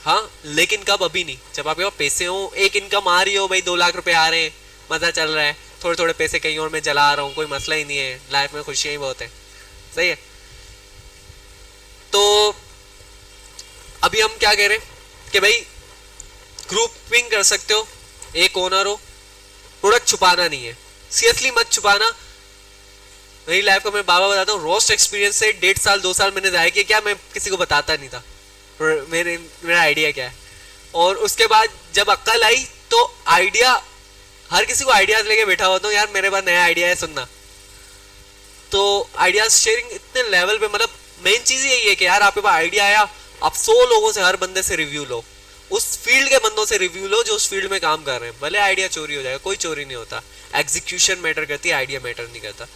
हाँ, लेकिन कब? अभी नहीं, जब आपके पास पैसे हो, एक इनकम आ रही हो, भाई 2 लाख रुपए आ रहे हैं, मजा चल रहा है, थोड़े थोड़े पैसे कहीं और मैं जला रहा हूँ, कोई मसला ही नहीं है, लाइफ में खुशियां ही बहुत है, सही है। तो अभी हम क्या कह रहे हैं कि भाई ग्रुपिंग कर सकते हो, एक ओनर हो, प्रोडक्ट छुपाना नहीं है, सीरियसली मत छुपाना। मेरी लाइफ का मैं बाबा बताता हूँ, रोस्ट एक्सपीरियंस से 1.5 साल 2 साल मैंने जाया कि क्या मैं किसी को बताता नहीं था मेरा आइडिया क्या है। और उसके बाद जब अक्ल आई तो आइडिया, हर किसी को आइडियाज लेके बैठा हुआ था यार मेरे पास नया आइडिया है सुनना। तो आइडियाज शेयरिंग इतने लेवल पे, मतलब मेन चीज यही है कि यार आपके पास आइडिया आया, आप 100 लोगों से, हर बंदे से रिव्यू लो, उस फील्ड के बंदों से रिव्यू लो जो उस फील्ड में काम कर रहे हैं। भले आइडिया चोरी हो जाएगा, कोई चोरी नहीं होता, एग्जीक्यूशन मैटर करती है, आइडिया मैटर नहीं करता।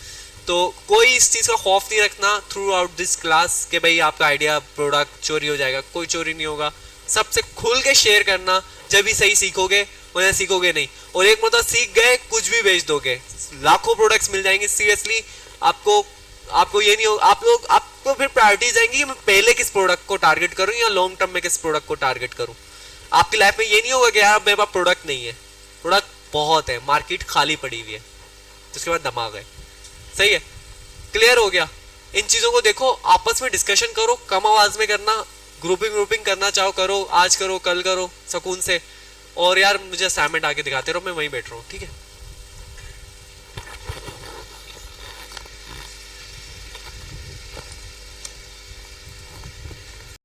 तो कोई इस चीज का खौफ नहीं रखना थ्रू आउट दिस क्लास कि भाई आपका आइडिया प्रोडक्ट चोरी हो जाएगा, कोई चोरी नहीं होगा। सबसे खुल के शेयर करना, जब भी सही सीखोगे, वरना सीखोगे नहीं। और एक मतलब सीख गए कुछ भी बेच दोगे, लाखों प्रोडक्ट्स मिल जाएंगे। सीरियसली आपको ये नहीं हो, आपको फिर प्रायोरिटीज जाएंगी कि मैं पहले किस प्रोडक्ट को टारगेट करूं या लॉन्ग टर्म में किस प्रोडक्ट को टारगेट करूं। आपकी लाइफ में ये नहीं होगा कि यार मेरे पास प्रोडक्ट नहीं है, प्रोडक्ट बहुत है, मार्केट खाली पड़ी हुई है, जिसके बाद दिमाग है, सही है। क्लियर हो गया? इन चीजों को देखो, आपस में डिस्कशन करो, कम आवाज में करना, ग्रुपिंग करना चाहो करो, आज करो कल करो सुकून से। और यार मुझे असाइनमेंट आके दिखाते रहो, मैं वहीं बैठ रहा हूँ, ठीक है।